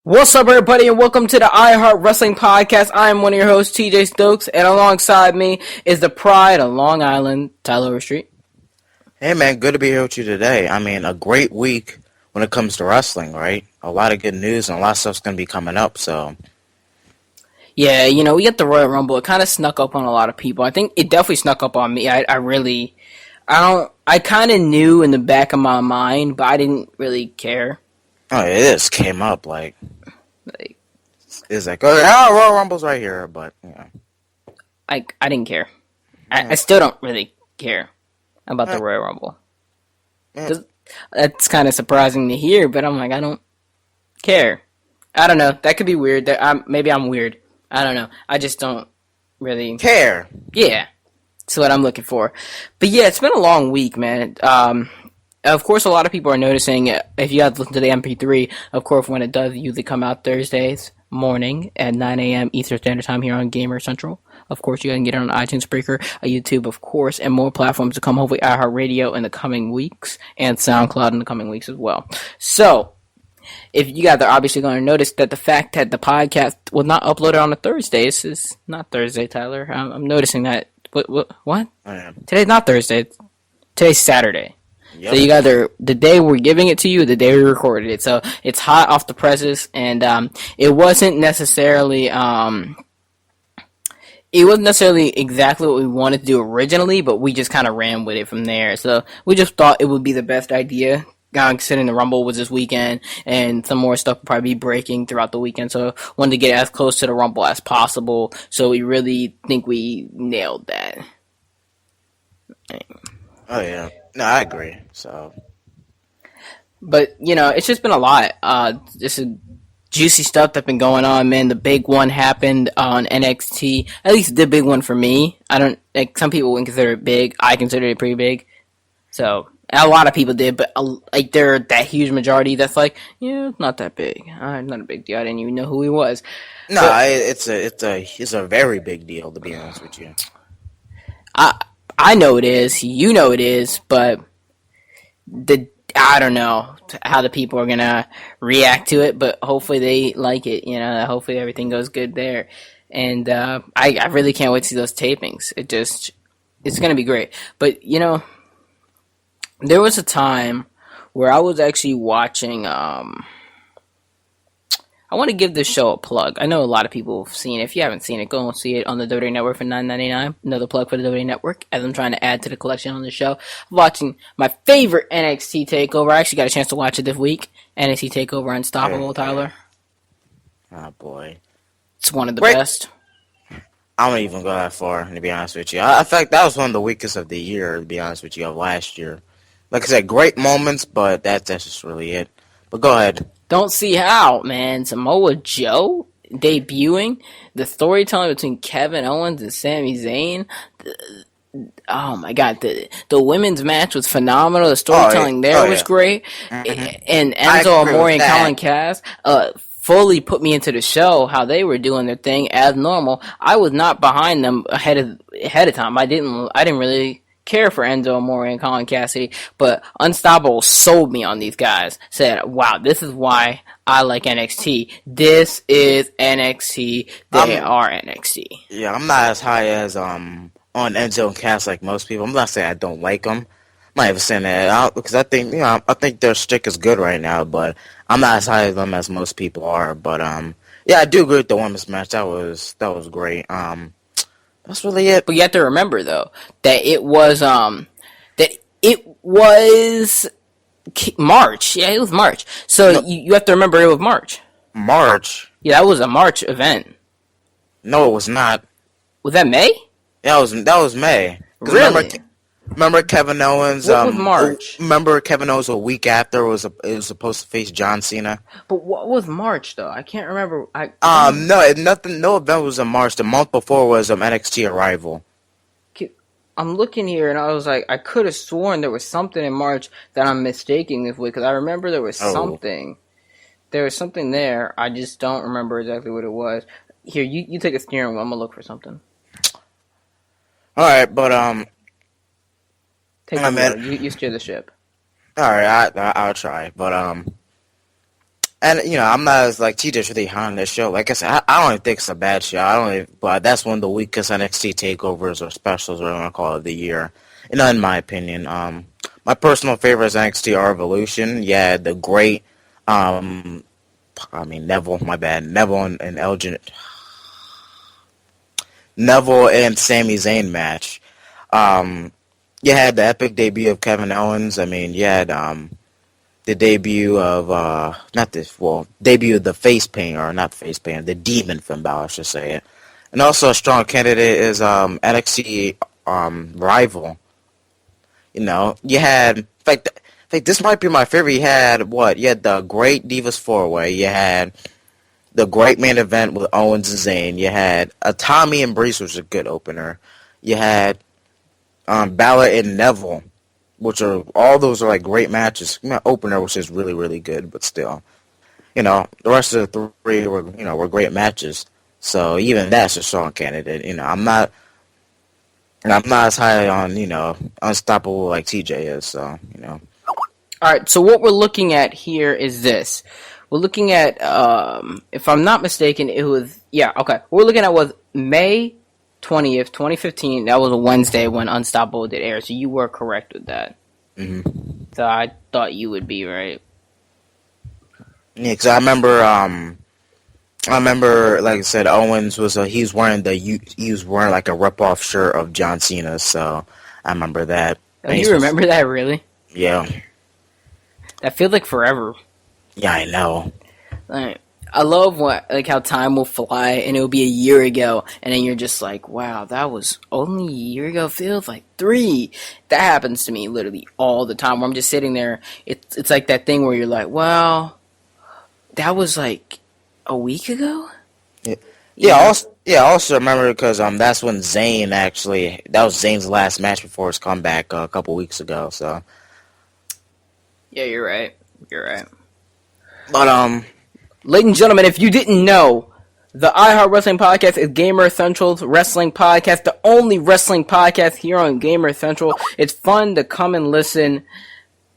What's up, everybody, and welcome to the iHeart Wrestling Podcast. I am one of your hosts, TJ Stokes, and alongside me is the pride of Long Island, Tyler Overstreet. Hey, man, good to be here with you today. I mean, a great week when it comes to wrestling, right? A lot of good news and a lot of stuff's going to be coming up, so. Yeah, we got the Royal Rumble. It kind of snuck up on a lot of people. I think it definitely snuck up on me. I kind of knew in the back of my mind, but I didn't really care. Oh, it just came up, it's like, oh, Royal Rumble's right here, but, yeah. I didn't care. I still don't really care about the Royal Rumble. That's kind of surprising to hear, but I'm like, I don't care. I don't know. That could be weird. Maybe I'm weird. I don't know. I just don't really care. Yeah, that's what I'm looking for. But yeah, it's been a long week, man. Of course, a lot of people are noticing, if you have to listen to the MP3, of course, when it does usually come out Thursdays morning at 9 a.m. Eastern Standard Time here on Gamer Central. Of course, you can get it on iTunes, Breaker, YouTube, of course, and more platforms to come, hopefully iHeartRadio in the coming weeks, and SoundCloud in the coming weeks as well. So, if you guys are obviously going to notice that the fact that the podcast was not uploaded on a Thursday, this is not Thursday, Tyler. I'm noticing that. What? Today's not Thursday. Today's Saturday. Yep. So you guys are, the day we're giving it to you, the day we recorded it. So it's hot off the presses, and it wasn't necessarily exactly what we wanted to do originally, but we just kind of ran with it from there. So we just thought it would be the best idea, considering the Rumble was this weekend, and some more stuff will probably be breaking throughout the weekend. So wanted to get as close to the Rumble as possible. So we really think we nailed that. Oh, yeah. No, I agree. So, but it's just been a lot. Just juicy stuff that's been going on, man. The big one happened on NXT. At least the big one for me. I don't like, some people wouldn't consider it big. I consider it pretty big. So a lot of people did, but like they're that huge majority that's like, yeah, it's not that big. Not a big deal. I didn't even know who he was. No, but it's a very big deal, to be honest with you. I know it is, you know it is, but I don't know how the people are gonna react to it, but hopefully they like it, hopefully everything goes good there. And I really can't wait to see those tapings. It's gonna be great. But there was a time where I was actually watching I want to give this show a plug. I know a lot of people have seen it. If you haven't seen it, go and see it on the WWE Network for $9.99. Another plug for the WWE Network, as I'm trying to add to the collection on the show. I'm watching my favorite NXT TakeOver. I actually got a chance to watch it this week. NXT TakeOver Unstoppable, Tyler. Oh, boy. It's one of the best. I don't even go that far, to be honest with you. I think that was one of the weakest of the year, to be honest with you, of last year. Like I said, great moments, but that's just really it. But go ahead. Don't see how, man. Samoa Joe debuting, the storytelling between Kevin Owens and Sami Zayn. Oh my God, the women's match was phenomenal. The storytelling was great, and Enzo Amore and Colin Cass fully put me into the show. How they were doing their thing as normal. I was not behind them ahead of time. I didn't really care for Enzo Amore and Colin Cassidy, but Unstoppable sold me on these guys. Said, wow, this is why I like NXT. This is NXT. They are NXT. Yeah, I'm not as high as on Enzo and Cass like most people. I'm not saying I don't like them. I'm not even saying that out because I think their stick is good right now, but I'm not as high as them as most people are. But yeah, I do agree with the women's match. That was great. That's really it. But you have to remember, though, that it was March. Yeah, it was March. So no, you have to remember it was March. March? Yeah, that was a March event. No, it was not. Was that May? Yeah, that was May. Really? Remember Kevin Owens? What was March? Remember Kevin Owens a week after it was supposed to face John Cena? But what was March though? I can't remember. No event was in March. The month before was NXT Arrival. I'm looking here and I was like, I could have sworn there was something in March that I'm mistaking this with because I remember there was something. There was something there. I just don't remember exactly what it was. Here, you take a steering wheel. I'm gonna look for something. All right, but Take the wheel. You steer the ship. All right, I'll try. But And I'm not as like TJ's really high on this show. Like I said, I don't even think it's a bad show. I don't even, but that's one of the weakest NXT takeovers or specials, or whatever you want to call it, of the year. In my opinion, my personal favorite is NXT Revolution. Yeah, the great, Neville. My bad, Neville and Sami Zayn match. You had the epic debut of Kevin Owens. I mean, you had the debut of debut of the face paint, or not face paint, the demon Finn Balor, I should say it. And also a strong candidate is NXT rival. You had in fact this might be my favorite. You had what? You had the Great Divas 4-Way. You had the great main event with Owens and Zayn. You had a Tommy and Breeze, which was a good opener. You had Balor and Neville, which are all those are like great matches. Opener, which is really really good, but still, the rest of the three were great matches. So even that's a strong candidate. I'm not as high on unstoppable like TJ is. So All right, so what we're looking at here is this. We're looking at, if I'm not mistaken, it was, yeah, okay. What we're looking at was May 20th, 2015. That was a Wednesday when Unstoppable did air, so you were correct with that. Mm-hmm. So I thought you would be right. Yeah, because I remember, like I said, Owens was he was wearing like a rip-off shirt of John Cena, so I remember that. Oh, you remember that, really? Yeah. That feels like forever. Yeah, I know. Like, I love how time will fly, and it'll be a year ago, and then you're just like, wow, that was only a year ago. Feels like 3. That happens to me literally all the time. Where I'm just sitting there. It's like that thing where you're like, well, that was like a week ago. Yeah. I also remember because that's when Zayn that was Zayn's last match before his comeback a couple weeks ago. So. Yeah, you're right. You're right. But ladies and gentlemen, if you didn't know, the iHeart Wrestling Podcast is Gamer Central's wrestling podcast, the only wrestling podcast here on Gamer Central. It's fun to come and listen,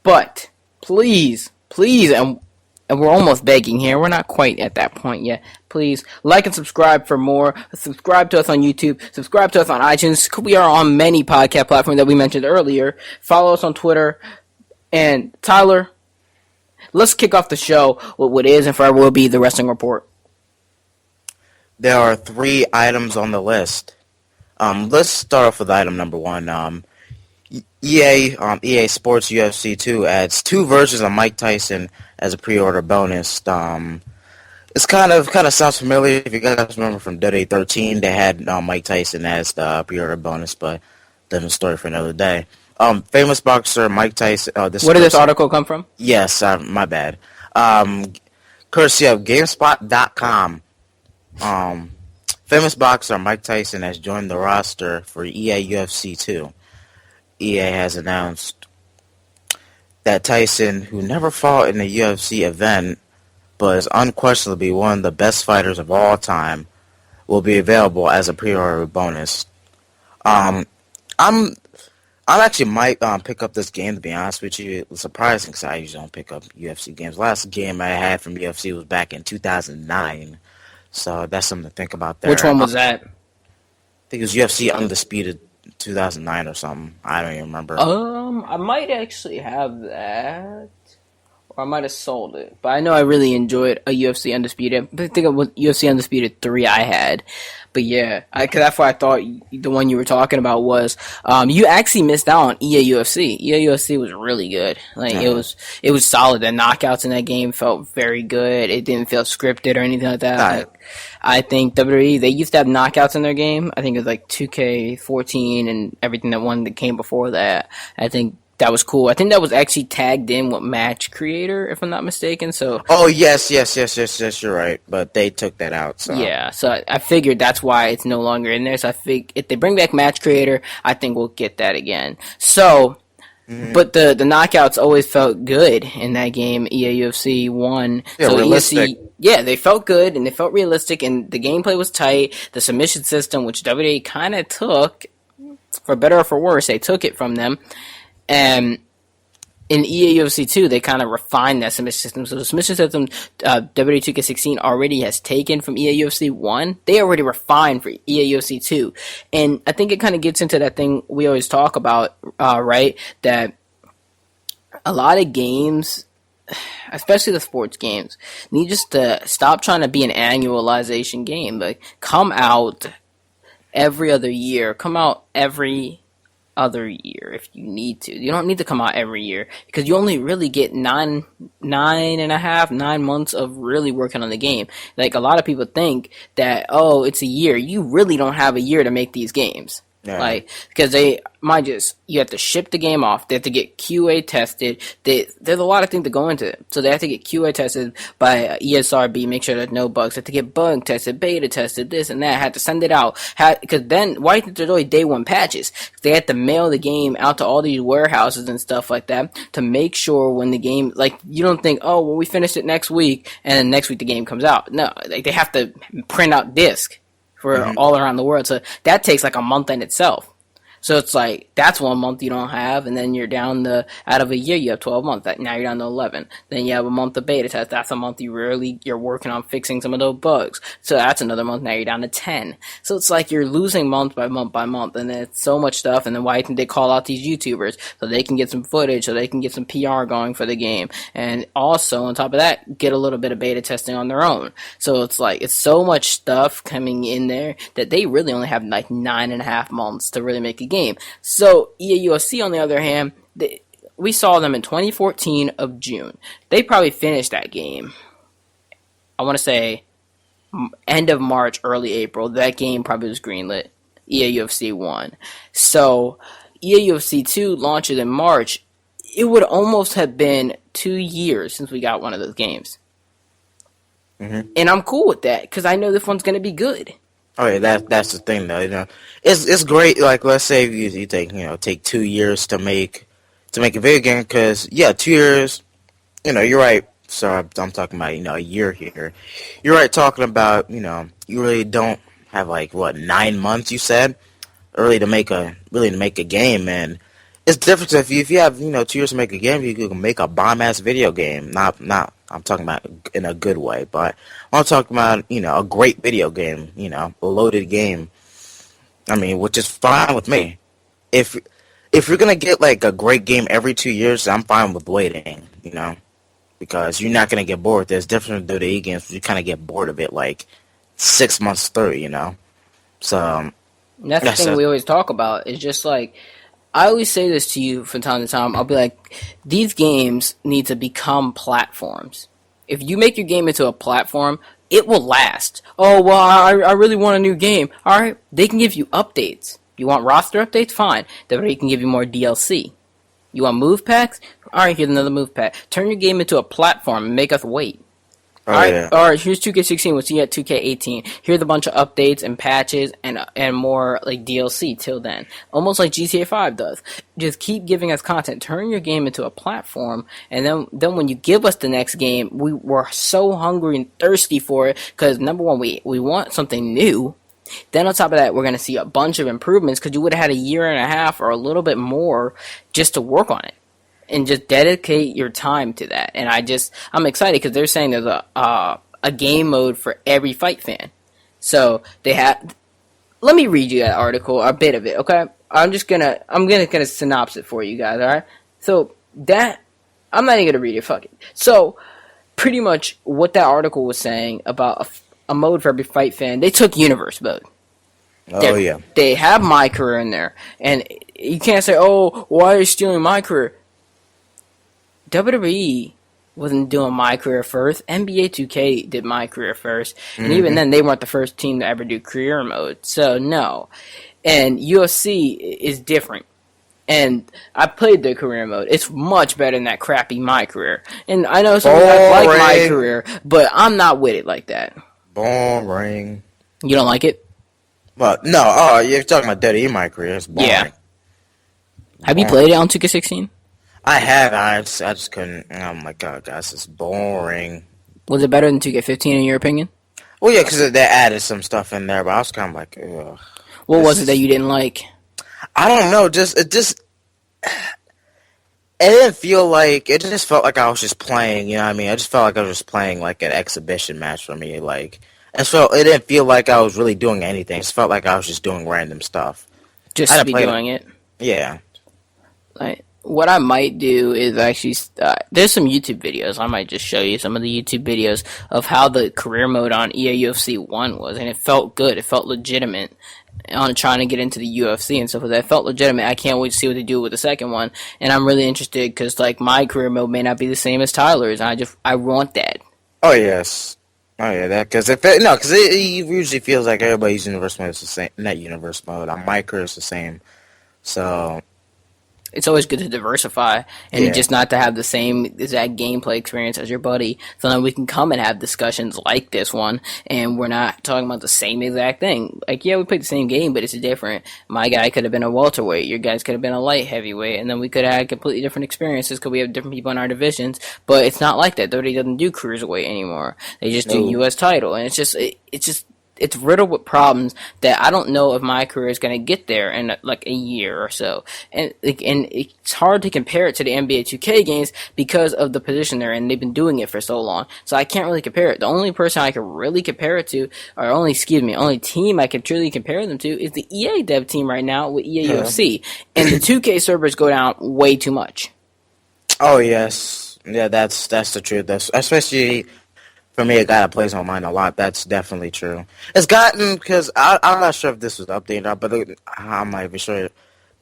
but please, and we're almost begging here. We're not quite at that point yet. Please like and subscribe for more. Subscribe to us on YouTube. Subscribe to us on iTunes. We are on many podcast platforms that we mentioned earlier. Follow us on Twitter. And Tyler, let's kick off the show with what is and forever will be the Wrestling Report. There are 3 items on the list. Let's start off with item number 1. EA Sports UFC 2 adds 2 versions of Mike Tyson as a pre-order bonus. It's kind of sounds familiar. If you guys remember from WWE 13, they had Mike Tyson as the pre-order bonus, but different story for another day. Famous boxer Mike Tyson. Where did this article come from? Yes, my bad. Courtesy of GameSpot.com. Famous boxer Mike Tyson has joined the roster for EA UFC 2. EA has announced that Tyson, who never fought in a UFC event, but is unquestionably one of the best fighters of all time, will be available as a pre-order bonus. I actually might pick up this game, to be honest with you. It was surprising because I usually don't pick up UFC games. Last game I had from UFC was back in 2009. So that's something to think about there. Which one was that? I think it was UFC Undisputed 2009 or something. I don't even remember. I might actually have that. Or I might have sold it. But I know I really enjoyed a UFC Undisputed. I think it was UFC Undisputed 3 I had. But yeah, cause that's why I thought the one you were talking about was, you actually missed out on EA UFC. EA UFC was really good. Like, it was solid. The knockouts in that game felt very good. It didn't feel scripted or anything like that. Like, I think WWE, they used to have knockouts in their game. I think it was like 2K14 and everything that came before that. I think that was cool. I think that was actually tagged in with Match Creator, if I'm not mistaken. So. Oh yes, you're right. But they took that out. So. Yeah, so I figured that's why it's no longer in there. So I think if they bring back Match Creator, I think we'll get that again. So, but the knockouts always felt good in that game. EA UFC 1. Yeah, so realistic. They felt good and they felt realistic, and the gameplay was tight. The submission system, which WWE kind of took, for better or for worse, they took it from them. And in EA UFC 2, they kind of refined that submission system. So the submission system WWE 2K16 already has taken from EA UFC 1, they already refined for EA UFC 2. And I think it kind of gets into that thing we always talk about, right? That a lot of games, especially the sports games, need just to stop trying to be an annualization game. Like, come out every other year. Come out every other year if you need to. You don't need to come out every year because you only really get 9 months of really working on the game. Like, a lot of people think that, oh, it's a year. You really don't have a year to make these games. Yeah. Like, because you have to ship the game off. They have to get QA tested. There's a lot of things that go into it. So they have to get QA tested by ESRB, make sure there's no bugs. They have to get bug tested, beta tested, this and that. Had to send it out. Because then, why did there's always day one patches? They had to mail the game out to all these warehouses and stuff like that to make sure when the game, like, you don't think, oh, well, we finished it next week, and then next week the game comes out. No, like, they have to print out disc for all around the world. So that takes like a month in itself. So it's like, that's 1 month you don't have, and then you're down out of a year, you have 12 months. Now you're down to 11. Then you have a month of beta test. That's a month you're working on fixing some of those bugs. So that's another month. Now you're down to 10. So it's like you're losing month by month by month, and it's so much stuff. And then why didn't they call out these YouTubers so they can get some footage, so they can get some PR going for the game? And also, on top of that, get a little bit of beta testing on their own. So it's like, it's so much stuff coming in there that they really only have like 9.5 months to really make a game. So EA UFC, on the other hand, we saw them in 2014 of June. They probably finished that game, I want to say end of March, early April. That game probably was greenlit. EA UFC 1. So EA UFC 2 launches in March. It would almost have been 2 years since we got one of those games. Mm-hmm. And I'm cool with that because I know this one's going to be good. Oh yeah, that's the thing though. It's great. Like, let's say you take 2 years to make a video game, because 2 years. You're right. So I'm talking about a year here. You're right talking about you really don't have like 9 months. You said really to make a game, and it's different if you have 2 years to make a game. You can make a bomb ass video game. Not I'm talking about in a good way, but I'm talking about, a great video game, a loaded game. I mean, which is fine with me. If you're gonna get like a great game every 2 years, I'm fine with waiting, because you're not gonna get bored. There's different WWE games, you kind of get bored of it like 6 months through, So that's the thing we always talk about. It's just like, I always say this to you from time to time. I'll be like, these games need to become platforms. If you make your game into a platform, it will last. Oh, well, I really want a new game. All right, they can give you updates. You want roster updates? Fine. They can give you more DLC. You want move packs? All right, here's another move pack. Turn your game into a platform and make us wait. Oh, yeah. All right, here's 2K16. We'll see you at 2K18. Here's a bunch of updates and patches and more like DLC till then. Almost like GTA 5 does. Just keep giving us content. Turn your game into a platform, and then when you give us the next game, we're so hungry and thirsty for it, because number one, we want something new. Then on top of that, we're going to see a bunch of improvements, because you would have had a year and a half or a little bit more just to work on it. And just dedicate your time to that. And I'm excited because they're saying there's a game mode for every fight fan. So they have. Let me read you that article, a bit of it, okay? I'm gonna synopsis it for you guys, all right? So that I'm not even gonna read it. Fuck it. So pretty much what that article was saying about a mode for every fight fan. They took universe mode. Yeah. They have my career in there, and you can't say, "Oh, why are you stealing my career?" WWE wasn't doing my career first. NBA 2K did my career first. And even then, they weren't the first team to ever do career mode. So, no. And UFC is different. And I played the career mode. It's much better than that crappy my career. And I know some guys like my career, but I'm not with it like that. Boring. You don't like it? Well, no. Oh, you're talking about WWE my career. It's boring. Yeah. Have you played it on 2K16? I have. I just couldn't. Oh my god, guys, it's boring. Was it better than 2K15 in your opinion? Well, yeah, because they added some stuff in there, but I was kind of like, ugh. What was it that you didn't like? I don't know. it didn't feel like it just felt like I was just playing. You know what I mean? I just felt like I was just playing like an exhibition match for me. Like it didn't feel like I was really doing anything. It just felt like I was just doing random stuff. I Just to didn't be play it. doing it. Yeah. Like, what I might do is actually there's some YouTube videos. I might just show you some of the YouTube videos of how the career mode on EA UFC 1 was, and it felt good. It felt legitimate on trying to get into the UFC and stuff like that. It felt legitimate. I can't wait to see what they do with the second one, and I'm really interested because like my career mode may not be the same as Tyler's, and I want that. Oh yes. Oh yeah, that because it usually feels like everybody's universe mode is the same. Not universe mode. On my career is the same. So It's always good to diversify and yeah. just not to have the same exact gameplay experience as your buddy. So then we can come and have discussions like this one, and we're not talking about the same exact thing. Like, yeah, we played the same game, but it's different. My guy could have been a welterweight. Your guys could have been a light heavyweight, and then we could have had completely different experiences because we have different people in our divisions. But it's not like that. WWE doesn't do cruiserweight anymore. They just do No. U.S. title, and it's riddled with problems that I don't know if my career is going to get there in like a year or so. And it's hard to compare it to the NBA 2K games because of the position they're in. They've been doing it for so long. So I can't really compare it. The only person I can really compare it to, or only team I can truly compare them to is the EA dev team right now with EA Yeah. UFC. And the 2K servers go down way too much. Oh yes. Yeah, that's the truth. That's especially for me, a guy that plays online a lot. That's definitely true. It's gotten because I'm not sure if this was updated or not, but I'm not even sure.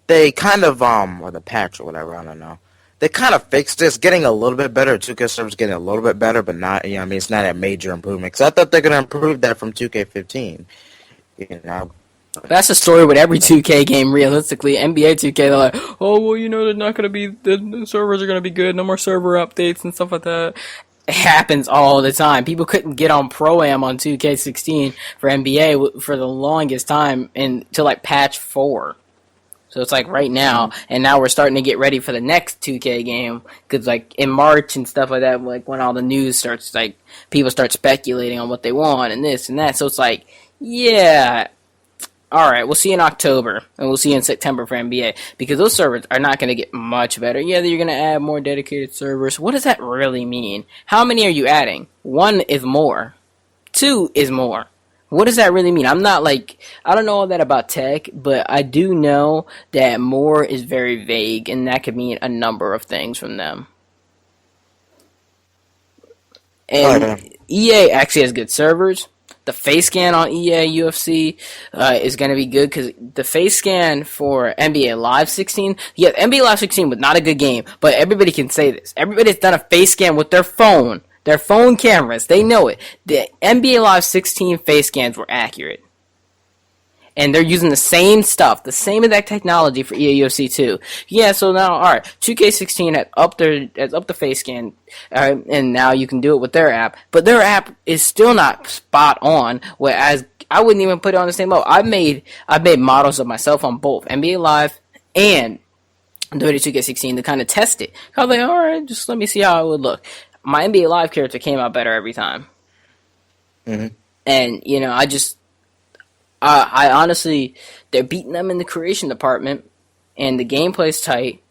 They kind of or the patch or whatever. I don't know. They kind of fixed this, getting a little bit better. 2K servers getting a little bit better, but not. You know, what I mean, it's not a major improvement. Because I thought they're gonna improve that from 2K15. You know. That's the story with every 2K game, realistically. NBA 2K, they're like, oh, well, they're not going to be, the servers are going to be good, no more server updates and stuff like that. It happens all the time. People couldn't get on Pro-Am on 2K16 for NBA for the longest time until, like, patch 4. So it's like right now, and now we're starting to get ready for the next 2K game, because, like, in March and stuff like that, like, when all the news starts, like, people start speculating on what they want and this and that. So it's like, yeah, all right, we'll see in October, and we'll see in September for NBA, because those servers are not going to get much better. Yeah, you're going to add more dedicated servers. What does that really mean? How many are you adding? 1 is more. 2 is more. What does that really mean? I don't know all that about tech, but I do know that more is very vague, and that could mean a number of things from them. Oh And yeah. EA actually has good servers. The face scan on EA UFC is going to be good because the face scan for NBA Live 16, yeah, NBA Live 16 was not a good game, but everybody can say this. Everybody's done a face scan with their phone cameras. They know it. The NBA Live 16 face scans were accurate. And they're using the same stuff, the same exact technology for EA UFC 2. Yeah, so now, alright, 2K16 has upped the face scan, and now you can do it with their app. But their app is still not spot on, whereas I wouldn't even put it on the same level. I've made models of myself on both NBA Live and WWE 2K16 to kind of test it. I was like, alright, just let me see how it would look. My NBA Live character came out better every time. Hmm. And, I honestly, they're beating them in the creation department, and the gameplay's tight,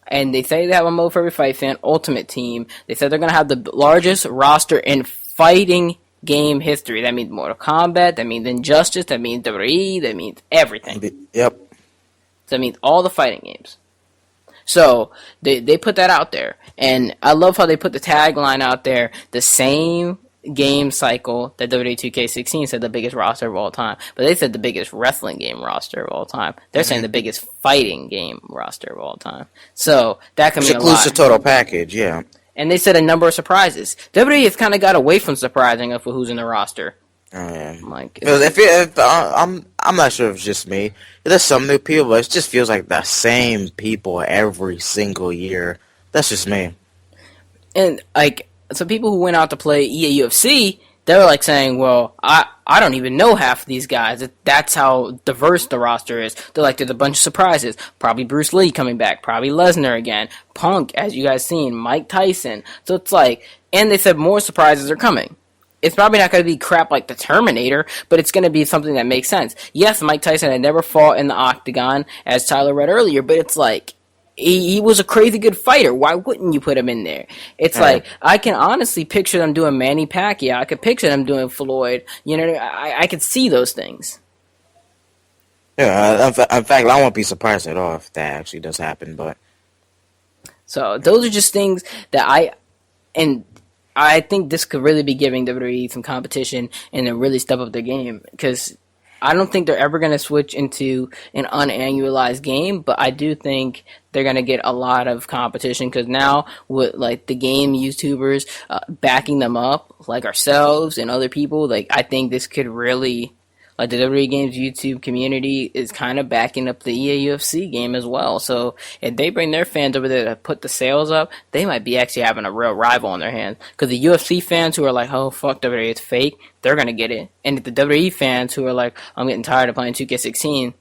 and they say they have a mode for every fight fan, Ultimate Team. They said they're going to have the largest roster in fighting game history. That means Mortal Kombat, that means Injustice, that means WWE, that means everything. Yep. So that means all the fighting games. So, they put that out there, and I love how they put the tagline out there, the same game cycle that WWE 2K16 said the biggest roster of all time, but they said the biggest wrestling game roster of all time. They're saying the biggest fighting game roster of all time. So that can Which mean a includes the lot. total package. Yeah. And they said a number of surprises. WWE has kind of got away from surprising us with who's in the roster. Oh yeah. Like, Because I'm not sure if it's just me. There's some new people, but it just feels like the same people every single year. That's just me. and like some people who went out to play EA UFC, they were like saying, "Well, I don't even know half of these guys. That's how diverse the roster is." They're like, "There's a bunch of surprises. Probably Bruce Lee coming back. Probably Lesnar again. Punk, as you guys seen. Mike Tyson." So it's like, and they said more surprises are coming. It's probably not going to be crap like the Terminator, but it's going to be something that makes sense. Yes, Mike Tyson had never fought in the octagon, as Tyler read earlier, but it's like, he was a crazy good fighter. Why wouldn't you put him in there? It's Yeah, like I can honestly picture them doing Manny Pacquiao. I could picture them doing Floyd. You know, I could see those things. yeah. In fact, I won't be surprised at all if that actually does happen. But So those are just things that and I think this could really be giving WWE some competition and then really step up their game because I don't think they're ever going to switch into an unannualized game, but I do think they're going to get a lot of competition because now with like the game YouTubers backing them up, like ourselves and other people, like I think this could really like the WWE Games YouTube community is kind of backing up the EA UFC game as well. So if they bring their fans over there to put the sales up, they might be actually having a real rival on their hands. Because the UFC fans who are like, oh, fuck WWE, it's fake, they're going to get it. And the WWE fans who are like, I'm getting tired of playing 2K16,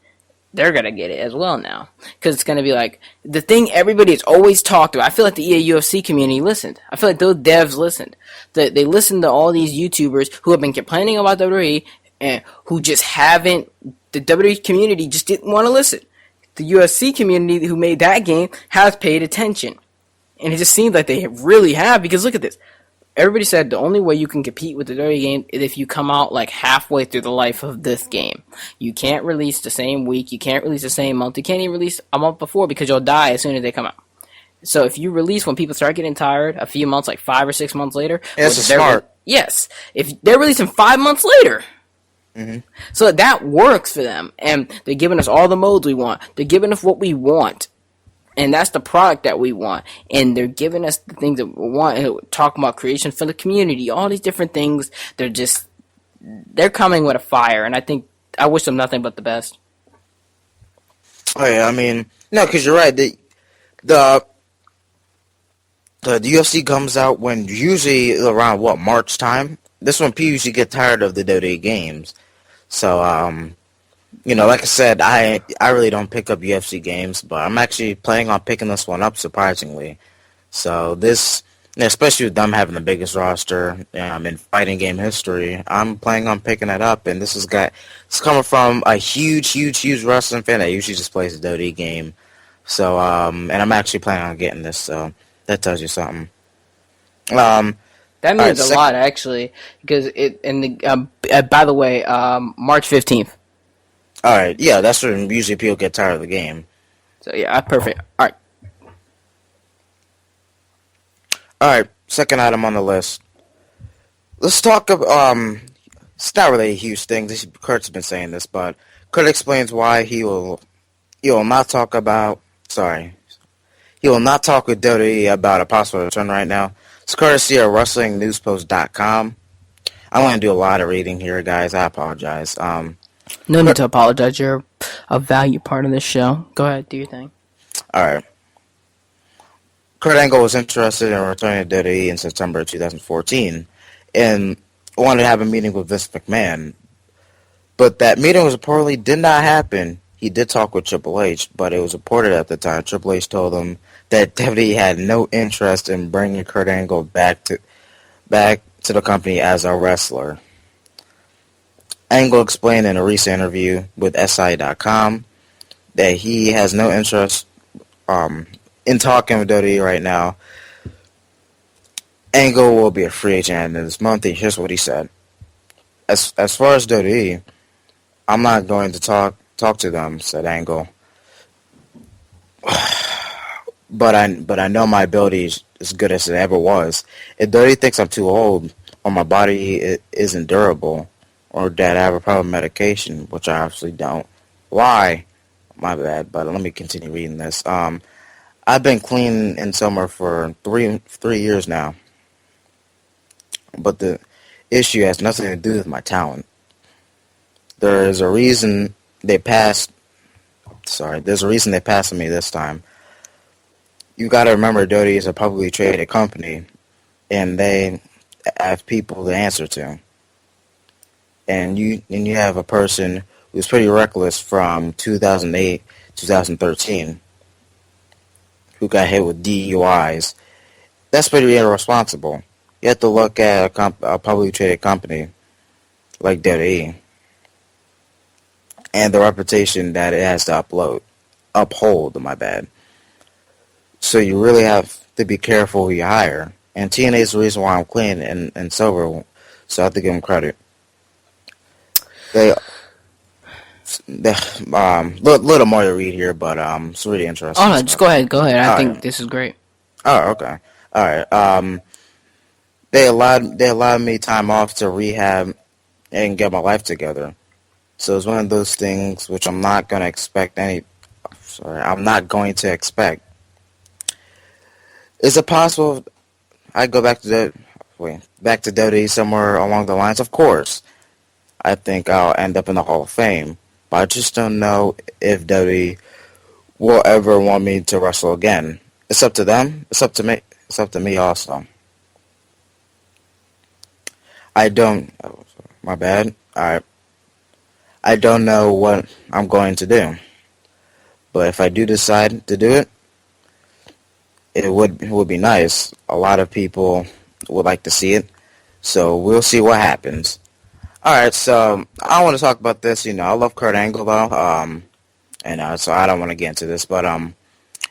they're going to get it as well now. Because it's going to be like, the thing everybody has always talked about. I feel like the EA UFC community listened. I feel like those devs listened. They listened to all these YouTubers who have been complaining about WWE and who just haven't, the WWE community just didn't want to listen. The UFC community who made that game has paid attention. And it just seems like they really have, because look at this. Everybody said the only way you can compete with the WWE game is if you come out like halfway through the life of this game. You can't release the same week, you can't release the same month, you can't even release a month before because you'll die as soon as they come out. So if you release when people start getting tired, a few months, like 5 or 6 months later, yeah, it's smart. Yes, if they're releasing 5 months later, Mm-hmm. so that works for them, and they're giving us all the modes we want. They're giving us what we want, and that's the product that we want. And they're giving us the things that we want. And talking about creation for the community, all these different things. They're coming with a fire, and I wish them nothing but the best. Oh yeah, I mean, no, because you're right. The the UFC comes out when usually around what, March time. This one people usually get tired of the WWE games. So like I said, I really don't pick up UFC games, but I'm actually planning on picking this one up surprisingly. So this, especially with them having the biggest roster in fighting game history, I'm planning on picking it up. And it's coming from a huge wrestling fan that usually just plays the WWE game. So and I'm actually planning on getting this. So that tells you something. That All right, means a lot, actually, because by the way, March 15th. all right, yeah, that's when usually people get tired of the game. So yeah, perfect. All right. All right, second item on the list. Let's talk about, it's not really a huge thing. Kurt's been saying this, but Kurt explains why he will not talk about, he will not talk with WWE about a possible return right now. It's courtesy of WrestlingNewsPost.com. I'm going to do a lot of reading here, guys. I apologize. No need to apologize. You're a valued part of this show. Go ahead, do your thing. All right. Kurt Angle was interested in returning to WWE in September 2014 and wanted to have a meeting with Vince McMahon. But that meeting did not happen. He did talk with Triple H, but it was reported at the time Triple H told him that WWE had no interest in bringing Kurt Angle back to the company as a wrestler. Angle explained in a recent interview with SI.com that he has no interest in talking with WWE right now. Angle will be a free agent at the end of this month. And here's what he said: As far as WWE, I'm not going to talk to them," said Angle. But I know my ability is as good as it ever was. If WWE thinks I'm too old, or my body isn't durable, or that I have a problem with medication, which I obviously don't. Why? My bad, but let me continue reading this. I've been clean in summer for three years now. But the issue has nothing to do with my talent. There's a reason they passed on me this time. You gotta remember WWE is a publicly traded company and they have people to answer to. And you have a person who's pretty reckless from 2008, 2013, who got hit with DUIs. That's pretty irresponsible. You have to look at a publicly traded company like WWE and the reputation that it has to uphold, my bad. So you really have to be careful who you hire. And TNA is the reason why I'm clean and sober. So I have to give them credit. They, they little more to read here, but it's really Oh interesting no, just stuff. go ahead, go ahead. I All think right. this is great. Oh, okay. All right. They allowed me time off to rehab and get my life together. So it's one of those things which I'm not gonna expect any. Sorry, I'm not going to expect. Is it possible I go back to back to WWE somewhere along the lines? Of course, I think I'll end up in the Hall of Fame, but I just don't know if WWE will ever want me to wrestle again. It's up to them. It's up to me. It's up to me also. I don't. Oh, my bad. I don't know what I'm going to do, but if I do decide to do it, it would be nice. A lot of people would like to see it, so we'll see what happens. All right, so I want to talk about this. I love Kurt Angle though, and so I don't want to get into this, but no,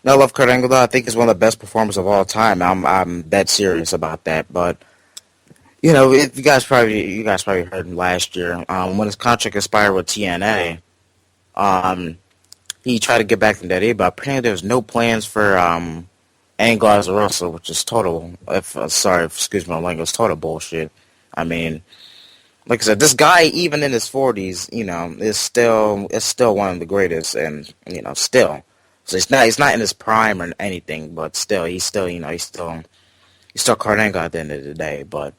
I love Kurt Angle though. I think he's one of the best performers of all time. I'm dead serious about that. But if you guys probably heard him last year when his contract expired with TNA. Um, he tried to get back in that A, but apparently there was no plans for Angle as a wrestler, which is total. If sorry, excuse my language, total bullshit. I mean, like I said, this guy, even in his 40s, is still one of the greatest, and still. So he's not in his prime or anything, but still, he's still Kurt Angle at the end of the day. But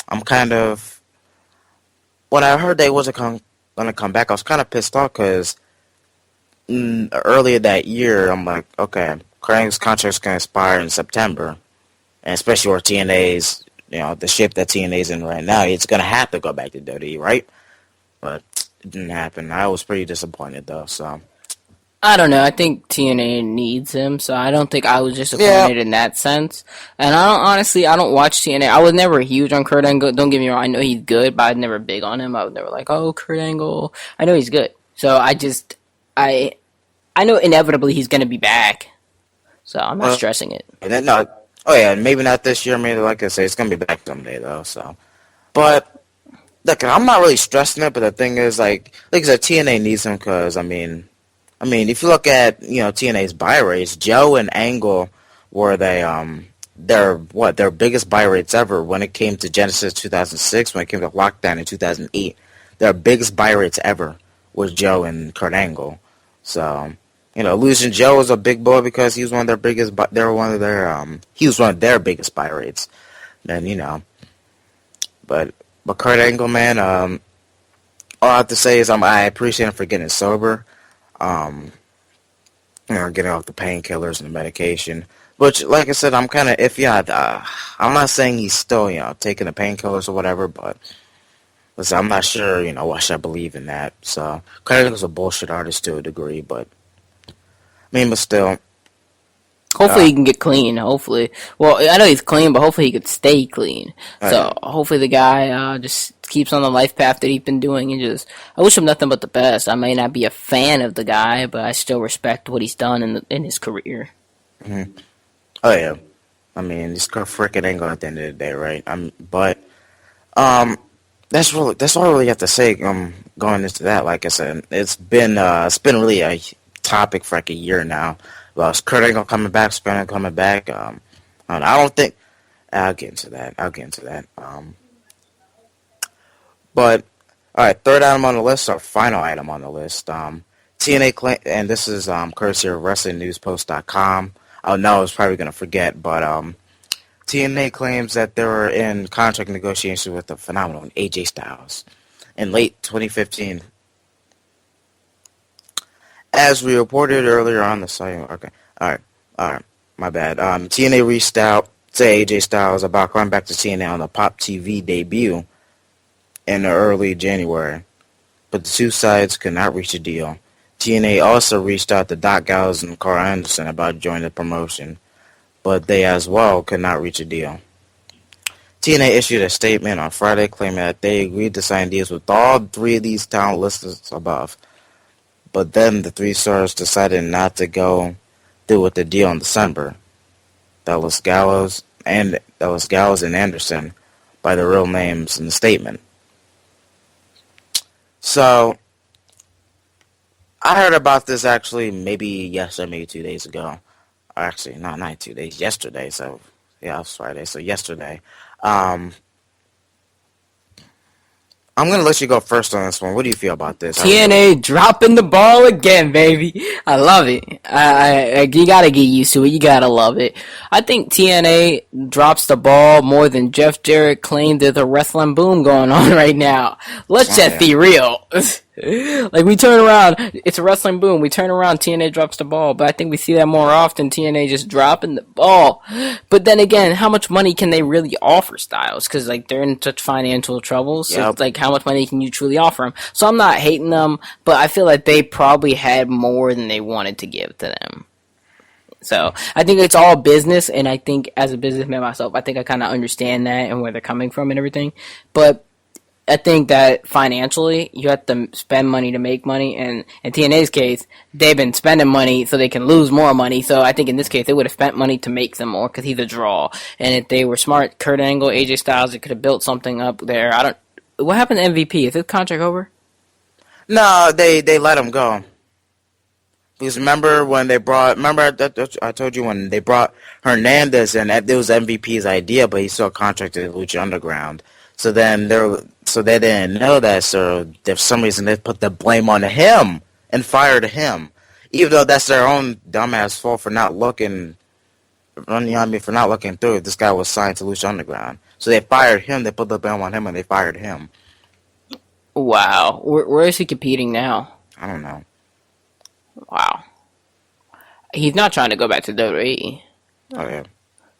I'm kind of when I heard they wasn't gonna come back, I was kind of pissed off because earlier that year, I'm like, okay, Kurt Angle's contract's gonna expire in September, and especially where TNA's, the ship that TNA's in right now, it's gonna have to go back to WWE, right? But it didn't happen. I was pretty disappointed though. So I don't know. I think TNA needs him, so I don't think I was yeah, disappointed in that sense. And I don't honestly, I don't watch TNA. I was never huge on Kurt Angle. Don't get me wrong. I know he's good, but I was never big on him. I was never like, oh, Kurt Angle. I know he's good, so I, I know inevitably he's gonna be back. So I'm not well, stressing it. and then no, oh yeah, maybe not this year. Maybe like I say, it's gonna be back someday though. So, but look, I'm not really stressing it. But the thing is, like I said, TNA needs him because I mean, if you look at TNA's buy rates, Joe and Angle were their biggest buy rates ever when it came to Genesis 2006, when it came to Lockdown in 2008. Their biggest buy rates ever was Joe and Kurt Angle. So losing Joe was a big blow because he was one of their biggest. They were one of their he was one of their biggest buy rates. Then but Kurt Angle, man, all I have to say is I appreciate him for getting sober. Um, getting off the painkillers and the medication. Which, like I said, I'm kind of iffy on. I'm not saying he's still, taking the painkillers or whatever, but listen, I'm not sure, why should I believe in that. So, Craig was a bullshit artist to a degree, but but still, Hopefully uh, he can get clean. Hopefully, well, I know he's clean, but hopefully he could stay clean. So yeah. hopefully the guy just keeps on the life path that he's been doing, and just I wish him nothing but the best. I may not be a fan of the guy, but I still respect what he's done in his career. Mm-hmm. Oh yeah. I mean, it's freaking Angle at the end of the day, right? But um, that's all I really have to say. Going into that, like I said, it's been really a topic for like a year now. Well, is Kurt Angle coming back? Spanner coming back? I don't think I'll get into that. I'll get into that. But all right, third item on the list, or final item on the list. TNA claim, and this is courtesy of WrestlingNewsPost.com. Oh no, I was probably gonna forget, but TNA claims that they were in contract negotiations with the phenomenal AJ Styles in late 2015. As we reported earlier on the site, okay, all right, my bad. TNA reached out to AJ Styles about coming back to TNA on the Pop TV debut in early January, but the two sides could not reach a deal. TNA also reached out to Doc Gallows and Carl Anderson about joining the promotion, but they as well could not reach a deal. TNA issued a statement on Friday claiming that they agreed to sign deals with all three of these talent listed above, but then the three stars decided not to go through with the deal in December. That was Gallows and Anderson by the real names in the statement. So I heard about this actually maybe yesterday, maybe 2 days ago. Actually, not 2 days, yesterday. So yeah, it was Friday. So yesterday. I'm going to let you go first on this one. What do you feel about this? TNA dropping the ball again, baby. I love it. You gotta get used to it. You gotta love it. I think TNA drops the ball more than Jeff Jarrett claimed there's a wrestling boom going on right now. Let's just be real. Like, we turn around, it's a wrestling boom. We turn around, TNA drops the ball. But I think we see that more often, TNA just dropping the ball. But then again, how much money can they really offer Styles? Because, like, they're in such financial trouble. So, it's like, how much money can you truly offer them? So, I'm not hating them, but I feel like they probably had more than they wanted to give to them. So, I think it's all business, and I think, as a businessman myself, I think I kind of understand that and where they're coming from and everything. But I think that financially, you have to spend money to make money, and in TNA's case, they've been spending money so they can lose more money, so I think in this case, they would have spent money to make them more, because he's a draw, and if they were smart, Kurt Angle, AJ Styles, they could have built something up there. What happened to MVP? Is his contract over? No, they let him go. Because remember when I told you when they brought Hernandez in, it was MVP's idea, but he still contracted Lucha Underground. So then they didn't know that, so for some reason they put the blame on him and fired him. Even though that's their own dumbass fault for not looking through. This guy was signed to Lucha Underground. So they fired him, they put the blame on him, and they fired him. Wow. Where is he competing now? I don't know. Wow. He's not trying to go back to WWE. Oh, yeah.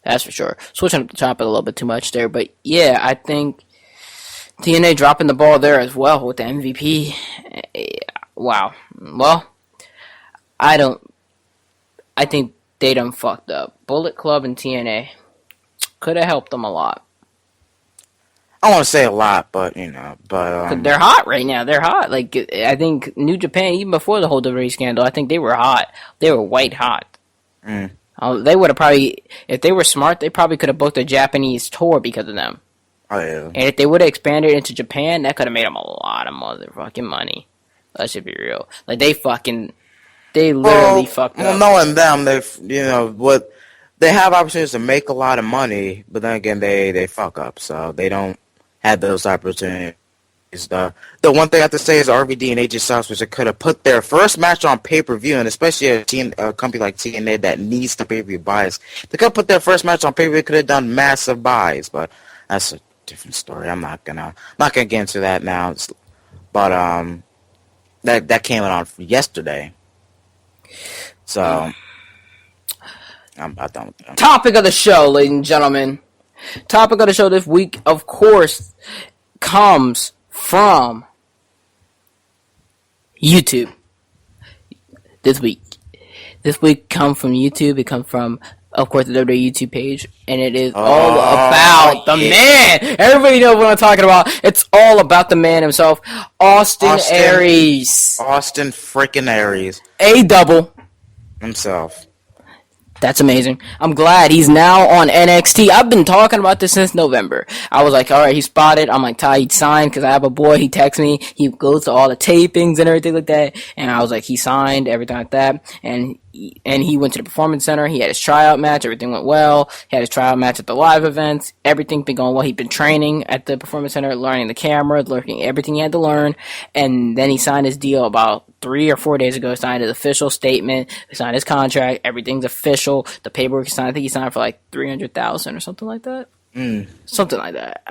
That's for sure. Switching up the topic a little bit too much there, but yeah, I think TNA dropping the ball there as well with the MVP. Wow. Well, I think they done fucked up. Bullet Club and TNA could have helped them a lot. I want to say a lot, but they're hot right now. They're hot. Like, I think New Japan, even before the whole WWE scandal, I think they were hot. They were white hot. They would have probably, if they were smart, they probably could have booked a Japanese tour because of them. Oh, yeah. And if they would have expanded into Japan, that could have made them a lot of motherfucking money. Let's just be real. Like, they literally fucked up. Well, knowing them, they have opportunities to make a lot of money, but then again, they fuck up, so they don't have those opportunities. The one thing I have to say is RVD and AJ Styles, which they could have put their first match on pay-per-view, and especially a company like TNA that needs the pay-per-view buys, they could have put their first match on pay-per-view, could have done massive buys, but that's a different story. I'm not gonna get into that now. But that came out yesterday, so I'm about done with that. Topic of the show, ladies and gentlemen. Topic of the show this week, of course, comes from YouTube. This week comes from YouTube. It comes from, of course, the WWE YouTube page, and it is all about the man. Everybody knows what I'm talking about. It's all about the man himself, Austin Aries. Austin freaking Aries. A double himself. That's amazing. I'm glad he's now on NXT. I've been talking about this since November. I was like, alright, he's spotted. I'm like, Ty, he signed, because I have a boy. He texts me. He goes to all the tapings and everything like that. And I was like, he signed, everything like that. And he went to the Performance Center. He had his tryout match. Everything went well. He had his tryout match at the live events. Everything been going well. He'd been training at the Performance Center, learning the camera, learning everything he had to learn. And then he signed his deal about 3 or 4 days ago. He signed his official statement. He signed his contract. Everything's official. The paperwork he signed, I think he signed for like $300,000 or something like that. Something like that.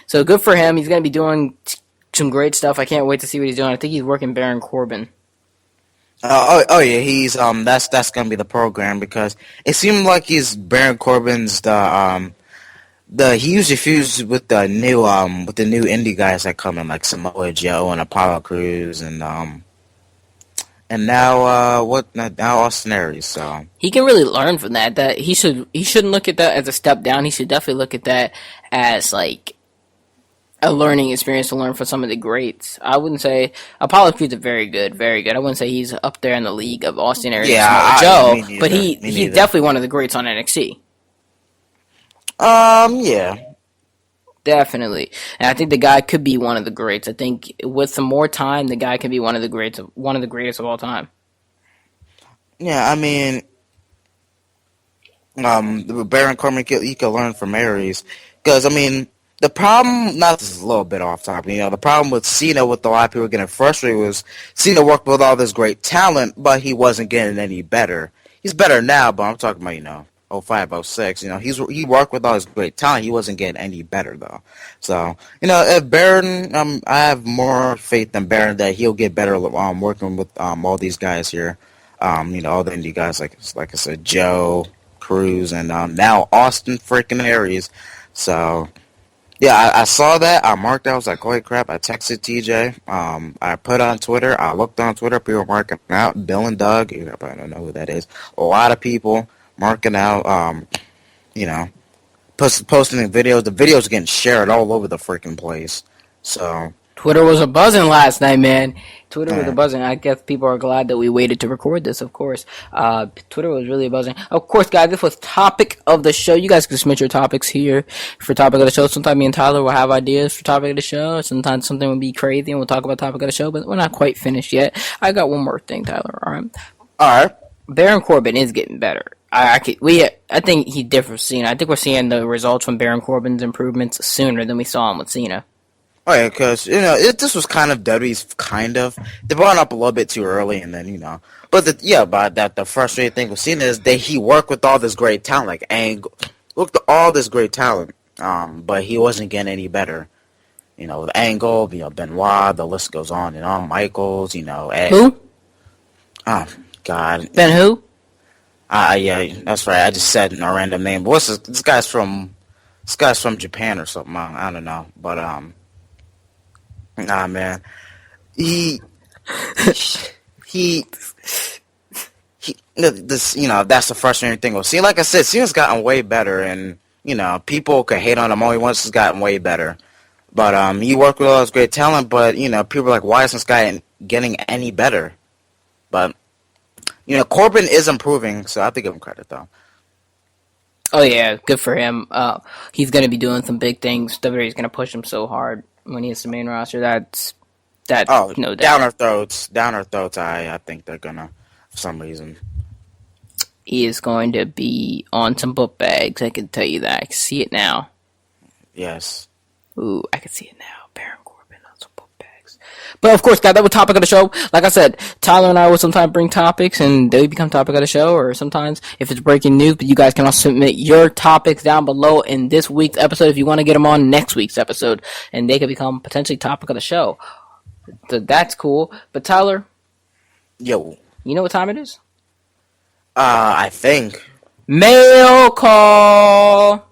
So good for him. He's going to be doing some great stuff. I can't wait to see what he's doing. I think he's working Baron Corbin. Yeah, he's that's gonna be the program, because it seemed like he's Baron Corbin's he usually fuses with the new indie guys that come in, like Samoa Joe and Apollo Crews and now Austin Aries. So he can really learn from that. That he shouldn't look at that as a step down. He should definitely look at that as like a learning experience to learn from some of the greats. I wouldn't say Apollo Creeds is very good, very good. I wouldn't say he's up there in the league of Austin Aries and Yeah, Samoa yeah, Joe, me but neither. Me he's neither. definitely one of the greats on NXT. Yeah. Definitely, and I think the guy could be one of the greats. I think with some more time, the guy could be one of the greats, one of the greatest of all time. Yeah, I mean, Baron Corbin, you can learn from Aries. Because, I mean, the problem, not this is a little bit off topic, the problem with Cena, with a lot of people getting frustrated, was Cena worked with all this great talent, but he wasn't getting any better. He's better now, but I'm talking about, oh 05, oh 06, he worked with all his great talent, he wasn't getting any better, though. So, if Baron, I have more faith in Baron that he'll get better, working with, all these guys here. All the indie guys, like I said, Joe, Cruz, and now Austin freaking Aries. So yeah, I saw that. I marked out. I was like, holy crap! I texted TJ. I put on Twitter. I looked on Twitter. People marking out. Bill and Doug. You probably don't know who that is. A lot of people marking out. You know, posting the videos. The videos getting shared all over the freaking place. So Twitter was a buzzing last night, man. Twitter was a yeah. buzzing. I guess people are glad that we waited to record this, of course. Twitter was really buzzing. Of course, guys, this was topic of the show. You guys can submit your topics here for topic of the show. Sometimes me and Tyler will have ideas for topic of the show. Sometimes something will be crazy and we'll talk about topic of the show, but we're not quite finished yet. I got one more thing, Tyler, alright? All right. Baron Corbin is getting better. I think he differs from Cena. I think we're seeing the results from Baron Corbin's improvements sooner than we saw him with Cena. Oh yeah, because this was kind of WWE's kind of they brought it up a little bit too early, and then but the frustrating thing with Cena is that he worked with all this great talent, like Angle, looked at all this great talent, but he wasn't getting any better. With Angle, Benoit, the list goes on and on. Michaels, Ed. Who? Oh God, Ben who? yeah, that's right. I just said a random name, but what's this guy's from? This guy's from Japan or something. I don't know, but nah, man. He, he, this, that's the frustrating thing. Well, see, like I said, Cena's gotten way better, and, people could hate on him all he wants. He's gotten way better. But, he worked with all his great talent, but, people are like, why isn't this guy getting any better? But, Corbin is improving, so I have to give him credit, though. Oh yeah, good for him. He's gonna be doing some big things. WWE's gonna push him so hard when he hits the main roster. That's Oh, no down doubt. our throats. Down our throats, I think they're gonna, for some reason. He is going to be on some book bags. I can tell you that. I can see it now. Yes. Ooh, I can see it now. Baron Corbin on some book bags. But of course, guys, that was topic of the show. Like I said, Tyler and I will sometimes bring topics, and they become topic of the show. Or sometimes, if it's breaking news, but you guys can also submit your topics down below in this week's episode if you want to get them on next week's episode, and they could become potentially topic of the show. So that's cool. But Tyler, Yo. you know what time it is? I think. Mail call.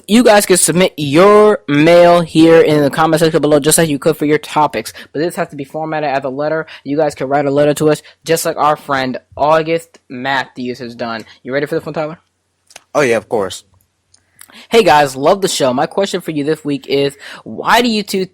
You guys can submit your mail here in the comment section below, just like you could for your topics. But this has to be formatted as a letter. You guys can write a letter to us, just like our friend August Matthews has done. You ready for this one, Tyler? Oh yeah, of course. Hey guys, love the show. My question for you this week is, why do you two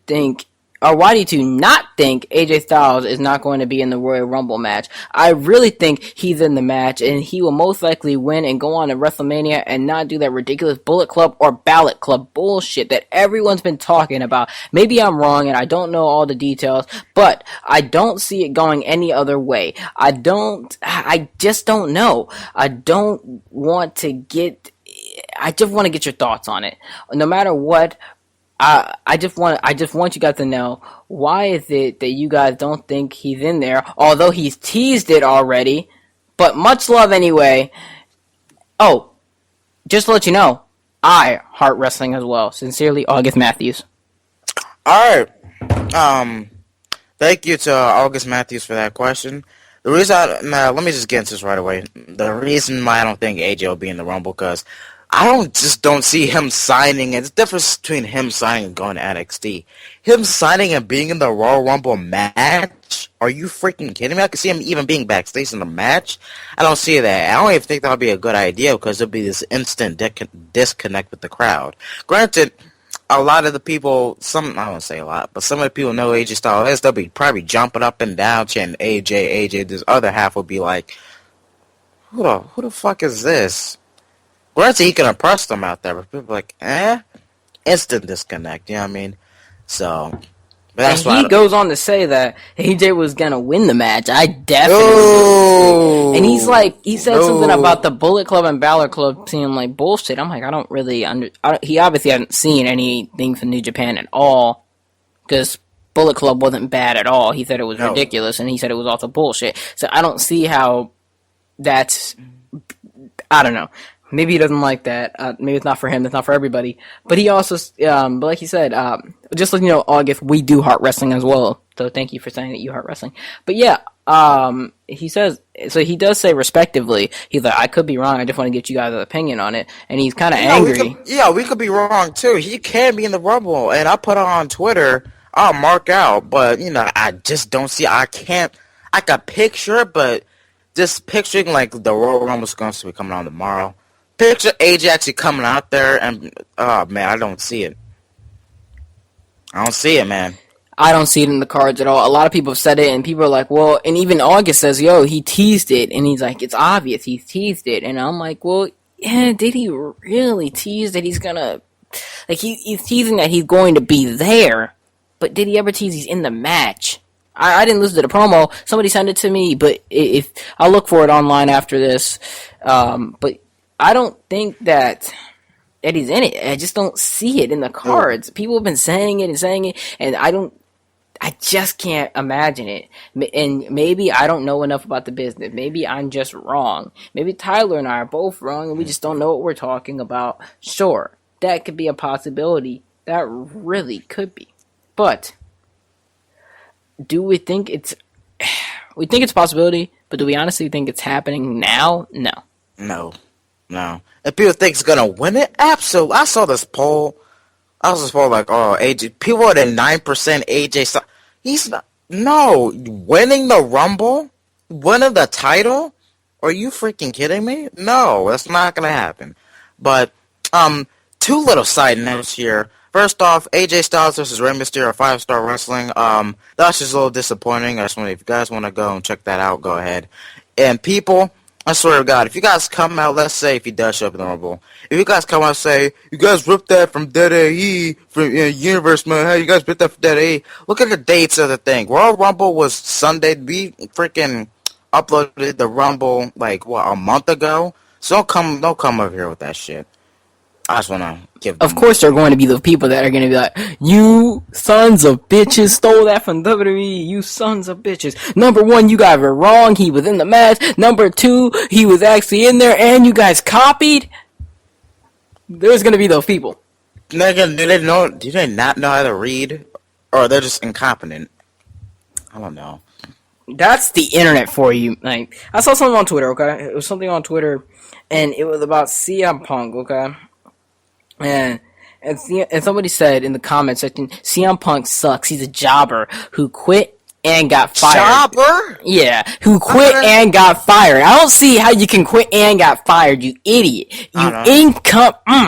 not think AJ Styles is not going to be in the Royal Rumble match? I really think he's in the match, and he will most likely win and go on to WrestleMania and not do that ridiculous Bullet Club or Ballot Club bullshit that everyone's been talking about. Maybe I'm wrong and I don't know all the details, but I don't see it going any other way. I just don't know. I just want to get your thoughts on it. No matter what, I just want you guys to know, why is it that you guys don't think he's in there, although he's teased it already. But much love anyway. Oh, just to let you know, I heart wrestling as well. Sincerely, August Matthews. Alright. Thank you to August Matthews for that question. The reason let me just get into this right away. The reason why I don't think AJ will be in the Rumble, because I don't see him signing. It's the difference between him signing and going to NXT. Him signing and being in the Royal Rumble match? Are you freaking kidding me? I can see him even being backstage in the match. I don't see that. I don't even think that would be a good idea, because there'll be this instant disconnect with the crowd. Granted, a lot of the people, I won't say a lot, but some of the people know AJ Styles, they'll be probably jumping up and down chanting AJ. This other half will be like, who the fuck is this? Granted, he can impress them out there, but people are like, instant disconnect, you know what I mean? So, but And that's why. he goes on to say that AJ was gonna win the match. I definitely disagree. And he's like, he said something about the Bullet Club and Balor Club seeming like bullshit. I'm like, I don't really he obviously hasn't seen anything from New Japan at all, because Bullet Club wasn't bad at all. He said it was ridiculous, and he said it was also bullshit. So I don't see how that's. I don't know. Maybe he doesn't like that. Maybe it's not for him. It's not for everybody. But he also, but like he said, just letting you know, August, we do Heart Wrestling as well. So thank you for saying that you Heart Wrestling. But yeah, he says, so he does say respectively, he's like, I could be wrong. I just want to get you guys' opinion on it. And he's kind of angry. We could be wrong too. He can be in the Rumble. And I put it on Twitter, I'll mark out. But, I just don't see, I can picture it, but just picturing like the Royal Rumble's going to be coming on tomorrow. Picture AJ actually coming out there, and man, I don't see it. I don't see it, man. I don't see it in the cards at all. A lot of people have said it, and people are like, well, and even August says, yo, he teased it, and he's like, it's obvious he teased it, and I'm like, well, yeah, did he really tease that he's gonna, like, he's teasing that he's going to be there, but did he ever tease he's in the match? I didn't listen to the promo. Somebody sent it to me, but if I'll look for it online after this, but I don't think that he's in it. I just don't see it in the cards. People have been saying it, and I just can't imagine it. And maybe I don't know enough about the business. Maybe I'm just wrong. Maybe Tyler and I are both wrong, and we just don't know what we're talking about. Sure, that could be a possibility. That really could be. But do we think it's... We think it's a possibility, but do we honestly think it's happening now? No. No. If people think it's gonna win it, absolutely. I saw this poll. Like, oh, AJ. People are at 9% AJ. He's not. No, winning the Rumble, winning the title. Are you freaking kidding me? No, that's not gonna happen. But two little side notes here. First off, AJ Styles versus Rey Mysterio, 5-star wrestling. That's just a little disappointing. If you guys want to go and check that out, go ahead. And people, I swear to God, if you guys come out, let's say if he does show up in the Rumble, if you guys come out and say, you guys ripped that from Dead AE, from Universe, man, hey, you guys ripped that from Dead AE, look at the dates of the thing. Royal Rumble was Sunday. We freaking uploaded the Rumble, like, a month ago? So don't come over here with that shit. I just want to give them... Of course there are going to be the people that are going to be like, you sons of bitches stole that from WWE, you sons of bitches. Number one, you guys were wrong, he was in the match. Number two, he was actually in there, and you guys copied. There's going to be those people. Do they not know how to read? Or they're just incompetent? I don't know. That's the internet for you. Like, I saw something on Twitter, okay? It was something on Twitter, and it was about CM Punk, okay? And somebody said in the comment section, CM Punk sucks. He's a jobber who quit and got fired. Jobber? Yeah, who quit and got fired. I don't see how you can quit and got fired, you idiot. You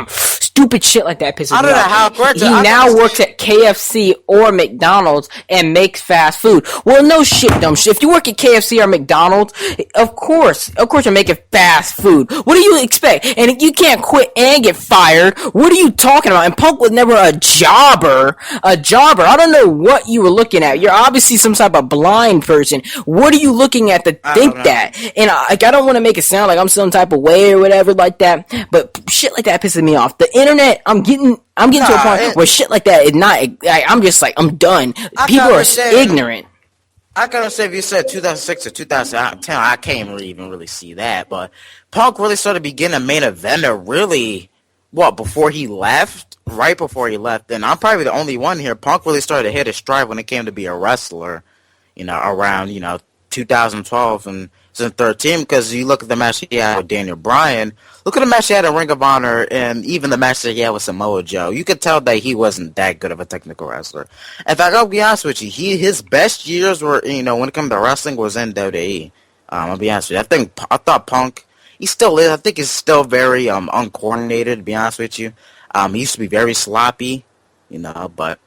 stupid shit like that pisses me off. He now works at KFC or McDonald's and makes fast food. Well, no shit, dumb shit. If you work at KFC or McDonald's, of course you're making fast food. What do you expect? And if you can't quit and get fired, what are you talking about? And Punk was never a jobber. I don't know what you were looking at. You're obviously some type of blind person. What are you looking at to think that? And I don't want to make it sound like I'm some type of way or whatever like that, but shit like that pisses me off. The internet, I'm getting to a point where shit like that is not. I'm just like, I'm done. People are ignorant. I gotta say, if you said 2006 to 2010, I can't even really see that. But Punk really started beginning a main eventer really, before he left? Right before he left. And I'm probably the only one here. Punk really started to hit his stride when it came to be a wrestler, around, 2012 and 2013, because you look at the match he had with Daniel Bryan, look at the match he had in Ring of Honor, and even the match that he had with Samoa Joe. You could tell that he wasn't that good of a technical wrestler. In fact, I'll be honest with you, his best years were, when it comes to wrestling, was in WWE. I'll be honest with you. I thought Punk, he still is. I think he's still very uncoordinated, to be honest with you. He used to be very sloppy. But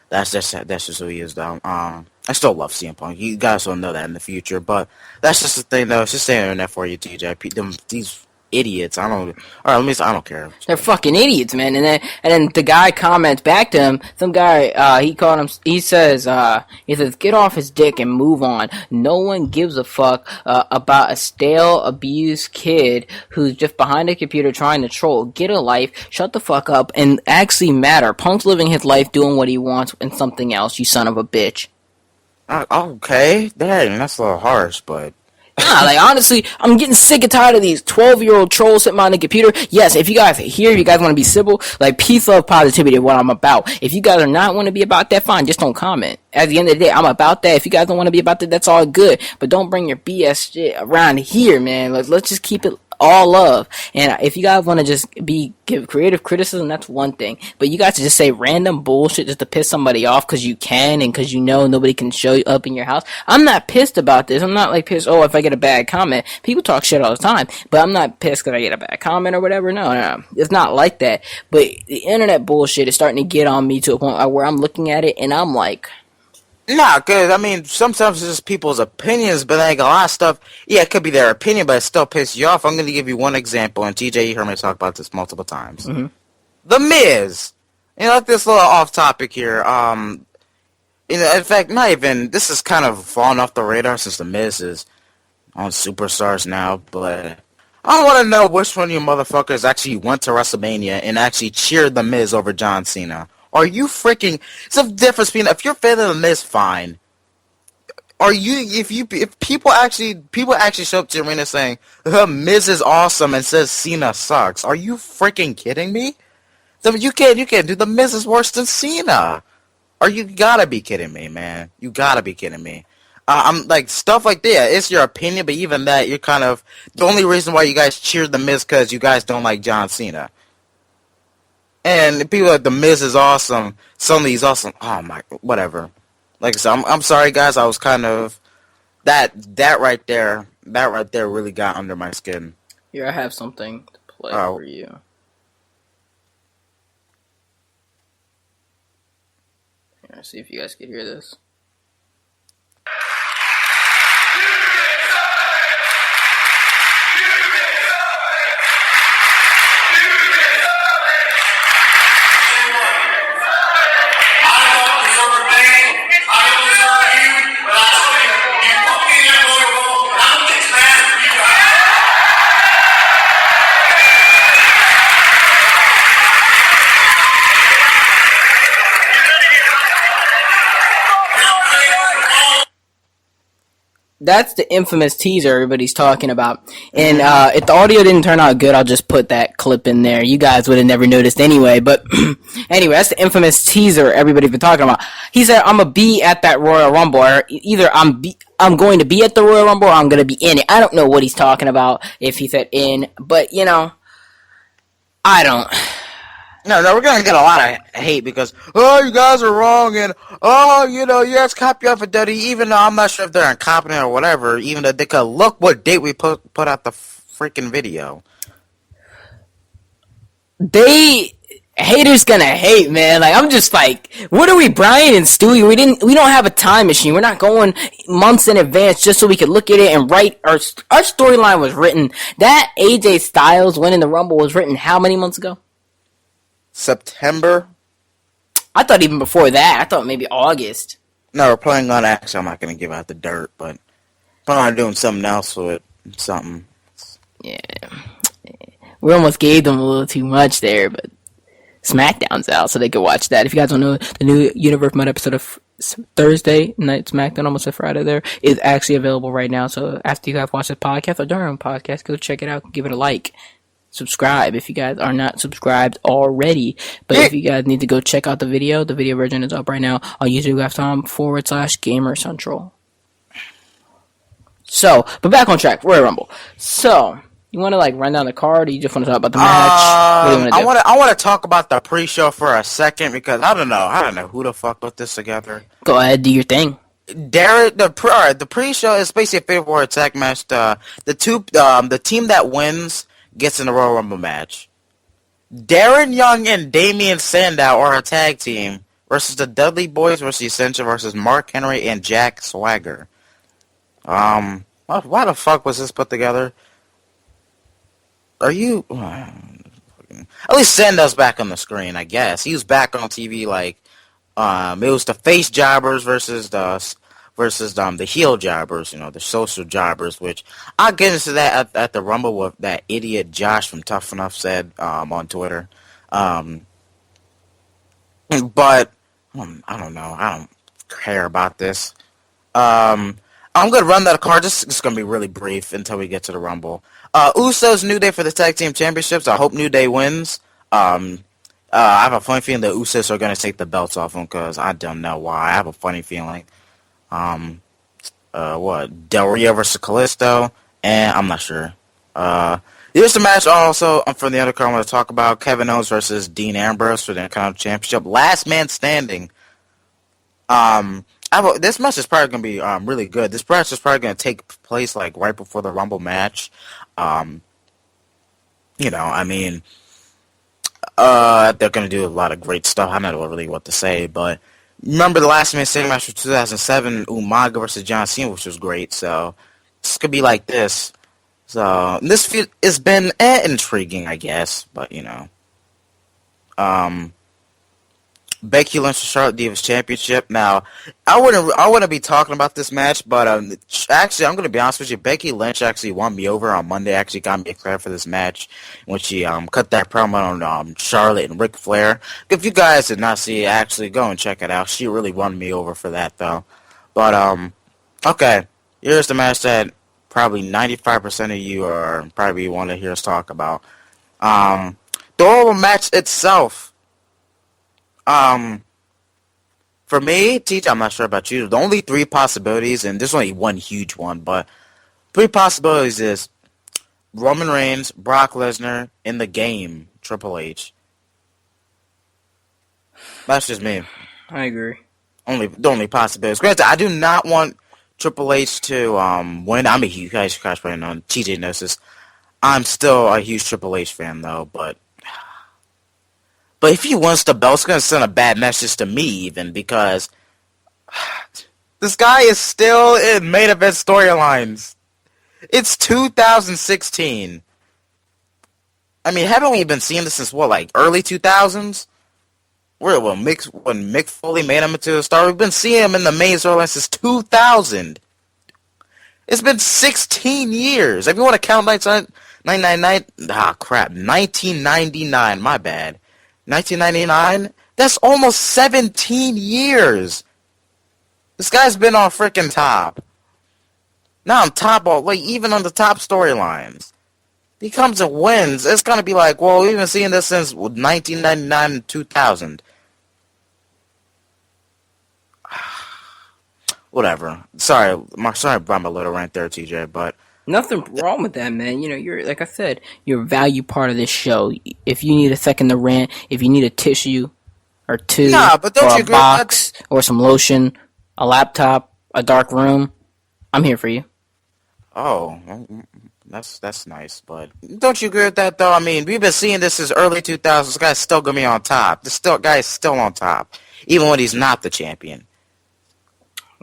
that's just who he is, though. I still love CM Punk. You guys will know that in the future, but that's just the thing, though. It's just saying that for you, TJ. These idiots. I don't. Or at least I don't care. They're fucking idiots, man. And then the guy comments back to him. Some guy, he called him. He says, "Get off his dick and move on. No one gives a fuck about a stale, abused kid who's just behind a computer trying to troll. Get a life. Shut the fuck up and actually matter. Punk's living his life, doing what he wants, and something else. You son of a bitch." Okay, dang, that's a little harsh, but Nah, like, honestly, I'm getting sick and tired of these 12-year-old trolls sitting behind the computer. Yes, if you guys here, you guys want to be civil, like, peace, love, positivity is what I'm about. If you guys are not want to be about that, fine, just don't comment. At the end of the day, I'm about that. If you guys don't want to be about that, that's all good. But don't bring your BS shit around here, man. Let's just keep it all love. And if you guys want to just give creative criticism, that's one thing. But you guys just say random bullshit just to piss somebody off because you can and because you know nobody can show you up in your house. I'm not pissed about this. I'm not like pissed, oh, if I get a bad comment. People talk shit all the time. But I'm not pissed because I get a bad comment or whatever. No. It's not like that. But the internet bullshit is starting to get on me to a point where I'm looking at it and I'm like, nah, cause I mean, sometimes it's just people's opinions, but like a lot of stuff, yeah, it could be their opinion, but it still pisses you off. I'm gonna give you one example, and TJ, you heard me talk about this multiple times. mm-hmm. The Miz. Like this little off topic here. In fact, not even. This is kind of falling off the radar since the Miz is on Superstars now, but I want to know which one of you motherfuckers actually went to WrestleMania and actually cheered the Miz over John Cena. Are you freaking? It's a difference between if you're a fan of the Miz, fine. Are you? If people actually show up to the arena saying the Miz is awesome and says Cena sucks, are you freaking kidding me? You can't do the Miz is worse than Cena. Or you gotta be kidding me, man. You gotta be kidding me. I'm like stuff like that. It's your opinion, but even that, you're kind of the only reason why you guys cheered the Miz because you guys don't like John Cena. And people like the Miz is awesome. Suddenly he's awesome. Oh my, whatever. Like I said, I'm sorry guys. I was kind of that right there. That right there really got under my skin. Here, I have something to play for you. Here, see if you guys can hear this. That's the infamous teaser everybody's talking about. And if the audio didn't turn out good, I'll just put that clip in there. You guys would have never noticed anyway. But anyway, that's the infamous teaser everybody's been talking about. He said, I'm going to be at that Royal Rumble. Or either I'm going to be at the Royal Rumble or I'm going to be in it. I don't know what he's talking about if he said in. But, I don't. No, we're gonna get a lot of hate because you guys are wrong and you guys copy off of Duddy. Even though I'm not sure if they're incompetent or whatever, even though they could look what date we put out the freaking video. Haters gonna hate, man. Like I'm just like, what are we, Brian and Stewie? We don't have a time machine. We're not going months in advance just so we could look at it and write. Our storyline was written. That AJ Styles winning the Rumble was written how many months ago? September. I thought even before that. I thought maybe August. No, we're planning on actually. I'm not gonna give out the dirt, but planning on doing something else with something. Yeah, we almost gave them a little too much there, but SmackDown's out, so they could watch that. If you guys don't know, the new Universe Mud episode of Thursday night SmackDown, almost a Friday there, is actually available right now. So after you guys watch the podcast or during the podcast, go check it out, give it a like. Subscribe if you guys are not subscribed already. But if you guys need to go check out the video version is up right now on youtube.com/Gamer Central. So, but back on track, Royal Rumble. So, you want to run down the card, or you just want to talk about the match? What do you want to do? I want to talk about the pre-show for a second because I don't know who the fuck put this together. Go ahead, do your thing. The pre-show is basically a favorite attack match. The team that wins gets in the Royal Rumble match. Darren Young and Damian Sandow are a tag team versus the Dudley Boys versus Ascension versus Mark Henry and Jack Swagger. Why the fuck was this put together? Are you? At least Sandow's back on the screen, I guess. He was back on TV like it was the face jobbers versus the heel jobbers, the social jobbers, which I'll get into that at the Rumble with that idiot Josh from Tough Enough said on Twitter. Um, but I don't know. I don't care about this. I'm gonna run that card. It's gonna be really brief until we get to the Rumble. Usos New Day for the tag team championships. I hope New Day wins. I have a funny feeling the Usos are gonna take the belts off them because I don't know why. I have a funny feeling. Del Rio versus Kalisto, and I'm not sure. Here's the match also from the undercard I want to talk about. Kevin Owens versus Dean Ambrose for the Intercontinental Championship. Last man standing. This match is probably going to be really good. This match is probably going to take place like right before the Rumble match. I mean, they're going to do a lot of great stuff. I don't know really what to say, but remember the last man standing match from 2007, Umaga versus John Cena, which was great. So this could be like this. So this has been intriguing, I guess, but Becky Lynch for Charlotte Divas Championship. Now, I wouldn't be talking about this match, but actually, I'm going to be honest with you. Becky Lynch actually won me over on Monday. Actually, got me excited for this match when she cut that promo on Charlotte and Ric Flair. If you guys did not see it, actually go and check it out. She really won me over for that, though. But okay, here's the match that probably 95% of you are probably want to hear us talk about. The overall match itself. For me, TJ, I'm not sure about you. The only three possibilities, and there's only one huge one, but three possibilities is Roman Reigns, Brock Lesnar, in the game, Triple H. That's just me. I agree. The only possibilities. Granted, I do not want Triple H to win. I'm a huge, you guys probably know, TJ knows this. I'm still a huge Triple H fan, though, but if he wins the belt, it's going to send a bad message to me, even, because this guy is still in main event storylines. It's 2016. I mean, haven't we been seeing this since, early 2000s? When Mick Foley made him into a star, we've been seeing him in the main storyline since 2000. It's been 16 years. If you want to count 1999, my bad. 1999? That's almost 17 years. This guy's been on freaking top. Now I'm top even on the top storylines. He comes and wins. It's gonna be like, well, we've been seeing this since 1999 and 2000. Whatever. Sorry about my little rant there, TJ, but Nothing wrong with that, man. You're like I said, you're a value part of this show. If you need a second to rant, if you need a tissue or two, but don't or you a agree box, or some lotion, a laptop, a dark room, I'm here for you. Oh, that's nice, but don't you agree with that though? I mean, we've been seeing this since early 2000s. This guy's still gonna be on top. Guy's still on top, even when he's not the champion.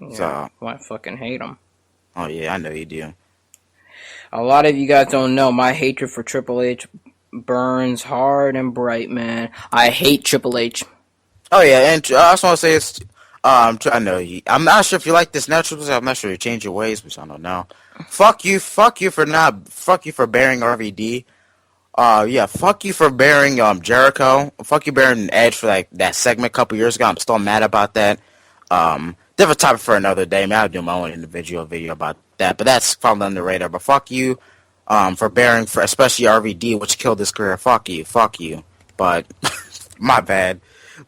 Yeah, So I fucking hate him. Oh yeah, I know you do. A lot of you guys don't know my hatred for Triple H burns hard and bright, man. I hate Triple H. Oh yeah, and I also want to say it's I know you. I'm not sure if you like this now, Triple H. I'm not sure you change your ways, which I don't know. Fuck you for bearing RVD. Yeah, fuck you for bearing Jericho. Fuck you bearing Edge for that segment a couple years ago. I'm still mad about that. Different topic for another day. Man, I'll do my own individual video about that, but that's probably on the radar. But fuck you, for bearing for especially RVD, which killed his career. Fuck you. But my bad.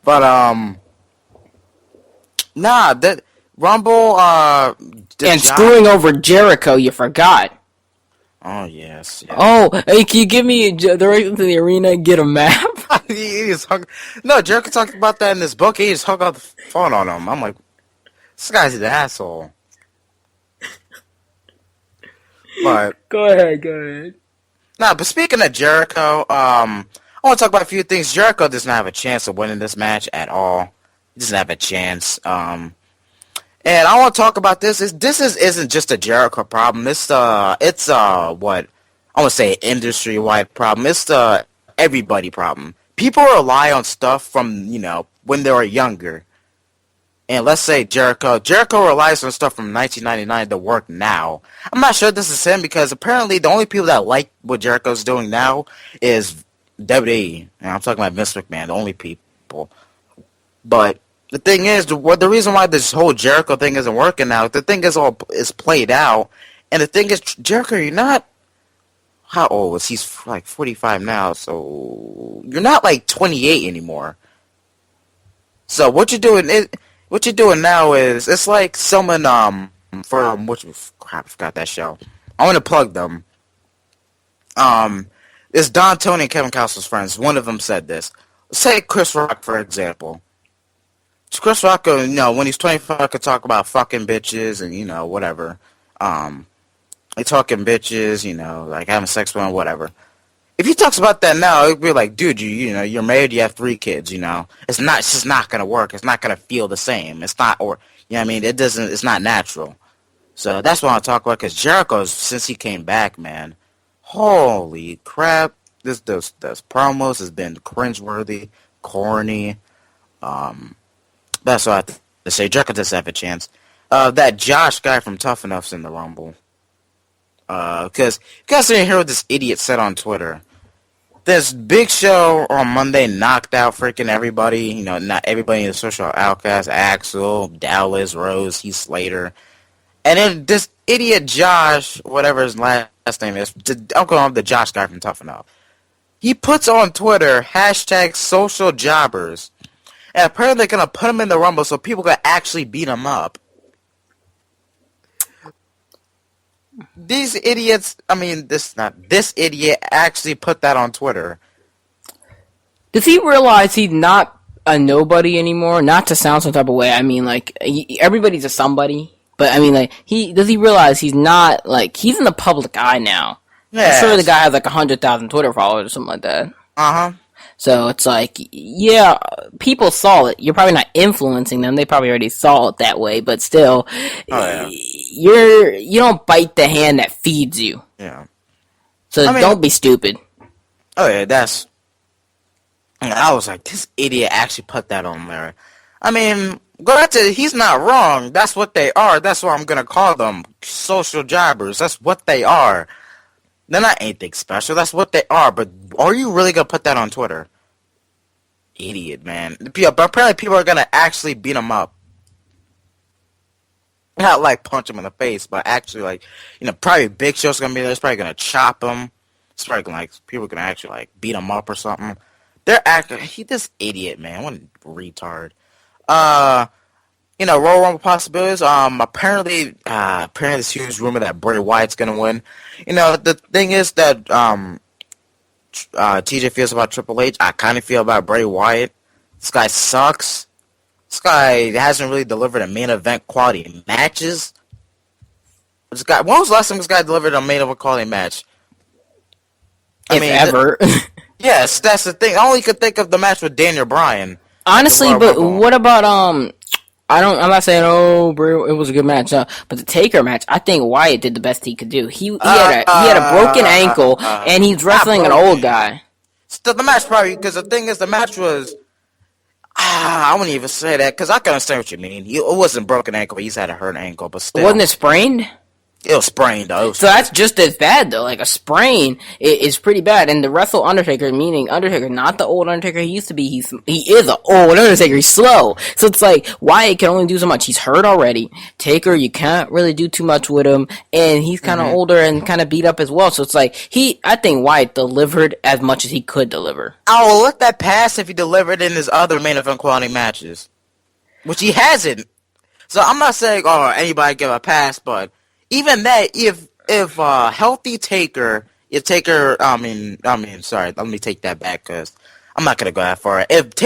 But nah, that Rumble and screwing over Jericho, you forgot. Oh yes. Oh, hey, can you give me the right to the arena and get a map? No, Jericho talked about that in his book. He just hung up the phone on him. I'm like, this guy's an asshole. But Go ahead. nah, but speaking of Jericho, I want to talk about a few things. Jericho does not have a chance of winning this match at all. He doesn't have a chance. And I want to talk about this. Isn't just a Jericho problem. It's what I want to say industry wide problem. It's the everybody problem. People rely on stuff from when they were younger. And let's say Jericho relies on stuff from 1999 to work now. I'm not sure this is him because apparently the only people that like what Jericho's doing now is WWE. And I'm talking about Vince McMahon, the only people. But the thing is, the reason why this whole Jericho thing isn't working now, the thing is played out, and the thing is, Jericho, you're not. How old is he? He's like 45 now, so you're not like 28 anymore. So what you're doing now is it's like someone from which crap I forgot that show. I want to plug them. It's Don Tony and Kevin Costner's friends. One of them said this. Say Chris Rock, for example. Chris Rock, when he's 25, could talk about fucking bitches and, whatever. They talking bitches, like having sex with them, whatever. If he talks about that now, it'd be like, dude, you're married, you have 3 kids, It's just not gonna work. It's not gonna feel the same. It's not, or, what I mean? It's not natural. So that's what I want to talk about, because Jericho, since he came back, man, holy crap, those promos has been cringeworthy, corny, that's what I have to say. Jericho does have a chance. That Josh guy from Tough Enough's in the Rumble. Because you guys didn't hear what this idiot said on Twitter. This Big Show on Monday knocked out freaking everybody. Not everybody in the Social Outcast. Axel, Dallas, Rose, Heath Slater. And then this idiot Josh, whatever his last name is, I'm calling him the Josh guy from Tough Enough. He puts on Twitter, #SocialJobbers. And apparently they're going to put him in the Rumble so people can actually beat him up. These idiots, this idiot actually put that on Twitter. Does he realize he's not a nobody anymore? Not to sound some type of way. I mean, like, everybody's a somebody. But, I mean, like, does he realize he's not, like, he's in the public eye now? Yes. I'm sure the guy has, like, 100,000 Twitter followers or something like that. Uh-huh. So it's like, yeah, people saw it. You're probably not influencing them. They probably already saw it that way. But still, you don't bite the hand that feeds you. Yeah. So don't be stupid. Oh yeah, I was like, this idiot actually put that on there. I mean, he's not wrong. That's what they are. That's what I'm gonna call them. Social jobbers. That's what they are. They're not anything special. That's what they are. But are you really going to put that on Twitter? Idiot, man. But apparently people are going to actually beat him up. Not like punch him in the face, but actually like, probably Big Show's going to be there. It's probably going to chop him. It's probably going to people are going to actually like beat him up or something. This idiot, man. What a retard. Royal Rumble possibilities. Apparently this huge rumor that Bray Wyatt's gonna win. The thing is that TJ feels about Triple H. I kind of feel about Bray Wyatt. This guy sucks. This guy hasn't really delivered a main event quality matches. When was the last time this guy delivered a main event quality match? Ever. Yes, that's the thing. I only could think of the match with Daniel Bryan. Honestly, but what about I'm not saying, bro, it was a good match, but the Taker match, I think Wyatt did the best he could do. He had a broken ankle, and he's wrestling an old guy. Still, the match probably, because the thing is, the match was, I wouldn't even say that, because I can understand what you mean. It wasn't broken ankle, but he's had a hurt ankle, but still. Wasn't it sprained? It was sprained, though. So that's just as bad, though. Like, a sprain is pretty bad. And the wrestle Undertaker, meaning Undertaker, not the old Undertaker he used to be. He is an old Undertaker. He's slow. So it's like, Wyatt can only do so much. He's hurt already. Taker, you can't really do too much with him. And he's kind of older and kind of beat up as well. So it's like, I think Wyatt delivered as much as he could deliver. I will let that pass if he delivered in his other main event quality matches. Which he hasn't. So I'm not saying, anybody give a pass, but even that, if healthy Taker, sorry, let me take that back, because I'm not gonna go that far. If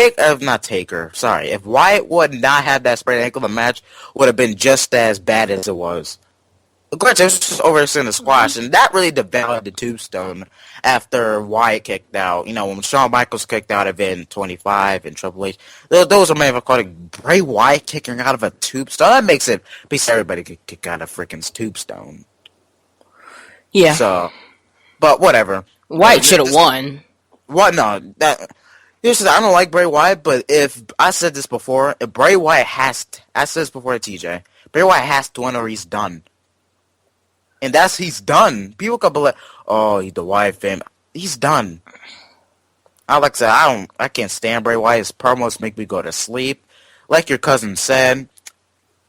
Wyatt would not have that sprained ankle, the match would have been just as bad as it was. Granted, it was just overseeing the squash, and that really devalued the Tombstone after Wyatt kicked out. You know, when Shawn Michaels kicked out of it in 25 and Triple H, those are maybe called Bray Wyatt kicking out of a Tombstone. That makes everybody could kick out of freaking Tombstone. Yeah, So, but whatever. White should have won. What? No, I don't like Bray Wyatt, but if I said this before, if Bray Wyatt I said this before to TJ, Bray Wyatt has to win or he's done. And he's done. People could be like, oh, he's the Wyatt fam. He's done. Like I said, I can't stand Bray Wyatt. His promos make me go to sleep. Like your cousin said,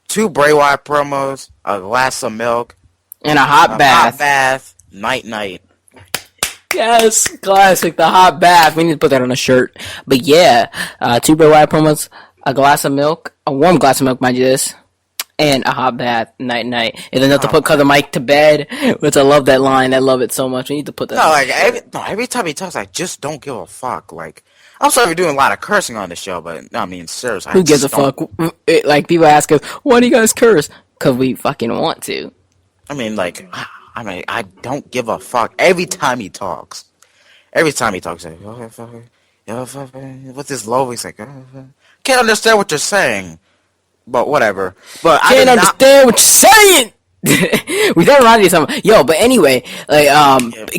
2 Bray Wyatt promos, a glass of milk, And a hot bath. hot bath, night. Yes, classic. The hot bath. We need to put that on a shirt. But yeah, 2 Bray Wyatt promos, a glass of milk, a warm glass of milk, mind you this, and a hot bath, night. And then have to put Cousin Mike to bed, which I love that line. I love it so much. We need to put that. No, like every time he talks, I just don't give a fuck. Like, I'm sorry for doing a lot of cursing on the show, but I mean, seriously, Who gives a fuck? Like, people ask us, why do you guys curse? Because we fucking want to. I don't give a fuck. Every time he talks, like, with his low, he's like, can't understand what you're saying, but whatever. But I Can't did not. understand what you're saying! We got reminded of something. Yo, but anyway, like,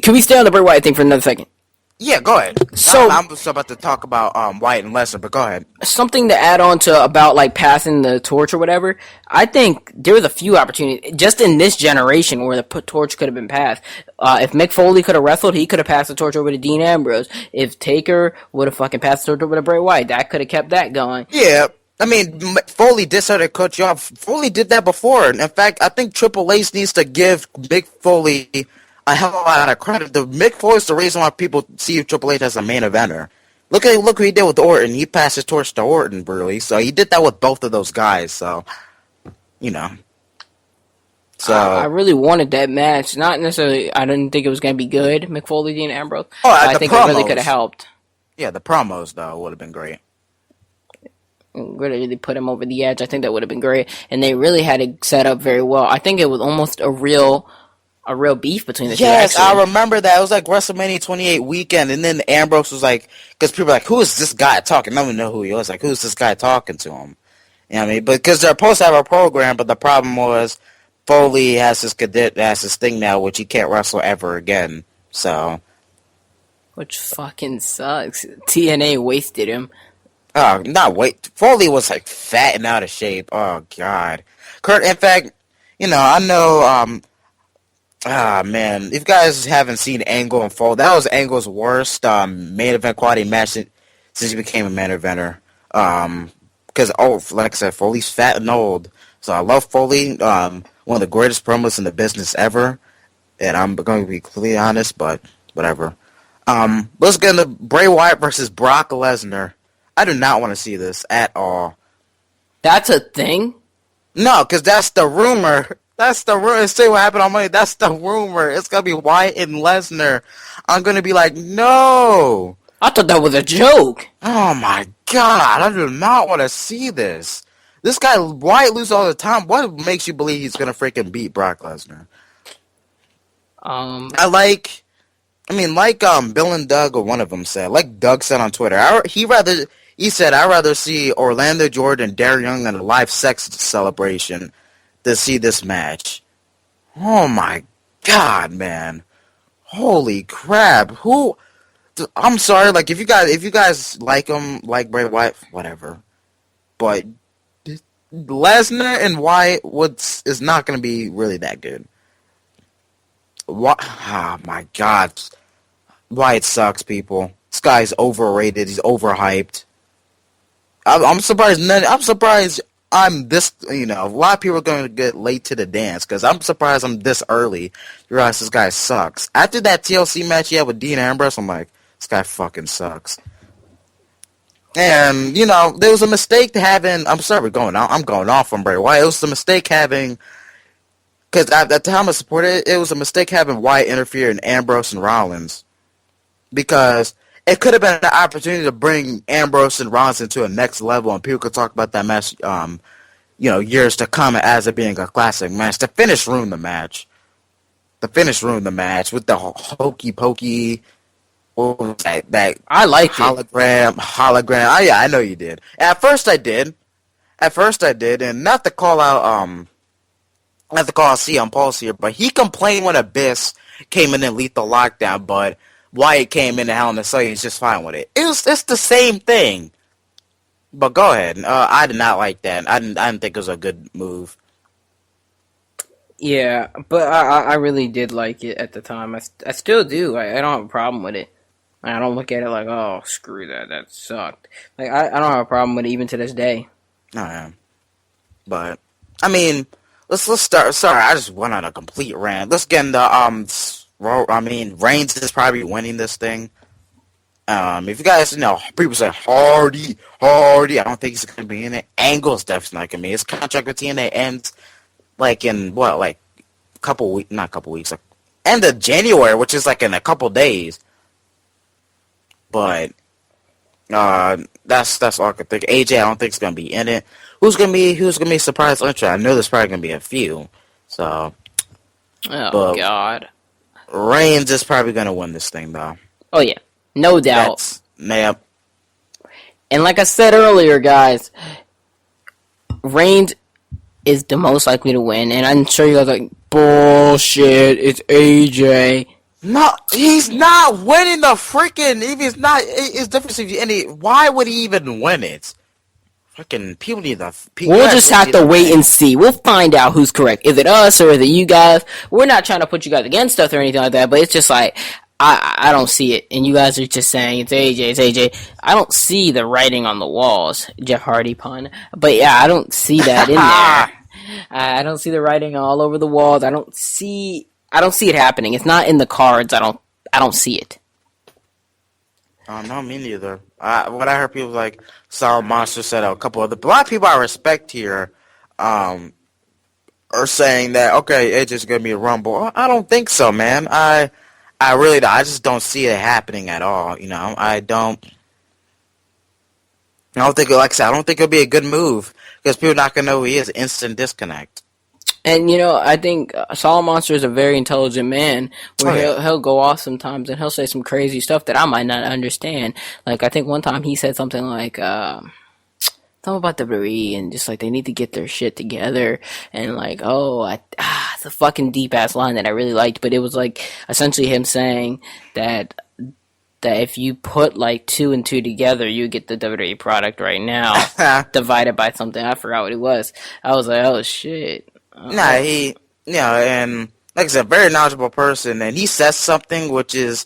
can we stay on the Bray Wyatt thing for another second? Yeah, go ahead. So I'm just about to talk about Wyatt and Lesnar, but go ahead. something to add on to about like passing the torch or whatever. I think there was a few opportunities just in this generation where the torch could have been passed. If Mick Foley could have wrestled, he could have passed the torch over to Dean Ambrose. If Taker would have fucking passed the torch over to Bray Wyatt, that could have kept that going. Yeah. I mean, Foley did sort of cut you off. Foley did that before. In fact, I think Triple H needs to give Mick Foley a hell of a lot of credit. Mick Foley is the reason why people see Triple H as a main eventer. Look what he did with Orton. He passed his torch to Orton, really. So he did that with both of those guys. So, you know. So I really wanted that match. Not necessarily. I didn't think it was going to be good. Mick Foley, Dean Ambrose. I think it really could have helped. Yeah, the promos though would have been great. Really put him over the edge. I think that would have been great, and they really had it set up very well. I think it was almost a real beef between the two. Yes, I remember that. It was like WrestleMania 28 weekend, and then Ambrose was like, because people were like, who is this guy talking? No one knew who he was. Like, who's this guy talking to him? You know what I mean? Because they're supposed to have a program, but the problem was Foley has his thing now, which he can't wrestle ever again. So, which fucking sucks. TNA wasted him. Oh, not wait. Foley was like fat and out of shape. Oh God, Kurt. In fact, you know, I know. Man, if you guys haven't seen Angle and Foley, that was Angle's worst main event quality match since he became a main eventer. Because like I said, Foley's fat and old. So I love Foley. One of the greatest promos in the business ever. And I'm going to be completely honest, but whatever. Let's get into Bray Wyatt versus Brock Lesnar. I do not want to see this at all. That's a thing? No, because that's the rumor. That's the rumor. Say what happened on Monday. That's the rumor. It's going to be Wyatt and Lesnar. I'm going to be like, no. I thought that was a joke. Oh, my God. I do not want to see this. This guy, Wyatt, loses all the time. What makes you believe he's going to freaking beat Brock Lesnar? Like Bill and Doug, or one of them said, like Doug said on Twitter, he said, I'd rather see Orlando Jordan and Darren Young in a live sex celebration than see this match. Oh my God, man. Holy crap. I'm sorry, like, if you guys like him, like Bray Wyatt, whatever. But Lesnar and Wyatt is not going to be really that good. What? Oh my God. Wyatt sucks, people. This guy's overrated. He's overhyped. I'm surprised. I'm surprised I'm this. You know, a lot of people are going to get late to the dance because I'm surprised I'm this early. You realize this guy sucks. After that TLC match he had with Dean Ambrose, I'm like, this guy fucking sucks. And you know, there was a mistake to having. I'm sorry, I'm going off on Bray Wyatt. It was a mistake having. Because at the time I supported it, it was a mistake having Wyatt interfere in Ambrose and Rollins. Because it could have been an opportunity to bring Ambrose and Rollins into a next level, and people could talk about that match years to come as it being a classic match. The finish ruined the match. The finish ruined the match with the hokey pokey. What was that? That I liked it. hologram. Oh yeah, I know you did. At first I did. And not to call out not to call out CM Pulse here, but he complained when Abyss came in and Lethal Lockdown, but Wyatt came in and Hell in a Cell. He's just fine with it. It's the same thing. But go ahead. I did not like that. I didn't think it was a good move. Yeah, but I really did like it at the time. I still do. I don't have a problem with it. I don't look at it like, oh, screw that. That sucked. Like, I don't have a problem with it even to this day. Oh, yeah. But I mean, let's start. Sorry, I just went on a complete rant. Let's get into Reigns is probably winning this thing. If you guys people say Hardy. I don't think he's gonna be in it. Angle's definitely not gonna be. His contract with TNA ends like in like couple weeks, not couple weeks, like end of January, which is like in a couple days. But that's all I can think. AJ, I don't think is gonna be in it. Who's gonna be surprised entry? I know there's probably gonna be a few. So, Oh, but God. Reigns is probably gonna win this thing though. Oh, yeah. No doubt. Yep. And like I said earlier, guys, Reigns is the most likely to win. And I'm sure you guys are like, bullshit, it's AJ. No, he's not winning the freaking. If he's not, it's different. Why would he even win it? Freaking people need the. We'll just have to wait and see. We'll find out who's correct. Is it us or is it you guys? We're not trying to put you guys against us or anything like that, but it's just like, I don't see it. And you guys are just saying, it's AJ. I don't see the writing on the walls. Jeff Hardy pun. But yeah, I don't see that in there. I don't see the writing all over the walls. I don't see it happening. It's not in the cards. I don't see it. Oh, no, me neither. What I heard people like Solid Monster said, a lot of people I respect here, are saying that okay, it's just gonna be a rumble. I don't think so, man. I just don't see it happening at all. I don't think, like I said, I don't think it'll be a good move because people are not gonna know who he is. Instant disconnect. And I think Solid Monster is a very intelligent man. Where he'll go off sometimes and he'll say some crazy stuff that I might not understand. Like I think one time he said something like something about WWE and just like they need to get their shit together and like it's a fucking deep ass line that I really liked. But it was like essentially him saying that if you put like 2 and 2 together, you get the WWE product right now divided by something. I forgot what it was. I was like, oh shit. Nah, and like I said, very knowledgeable person, and he says something which is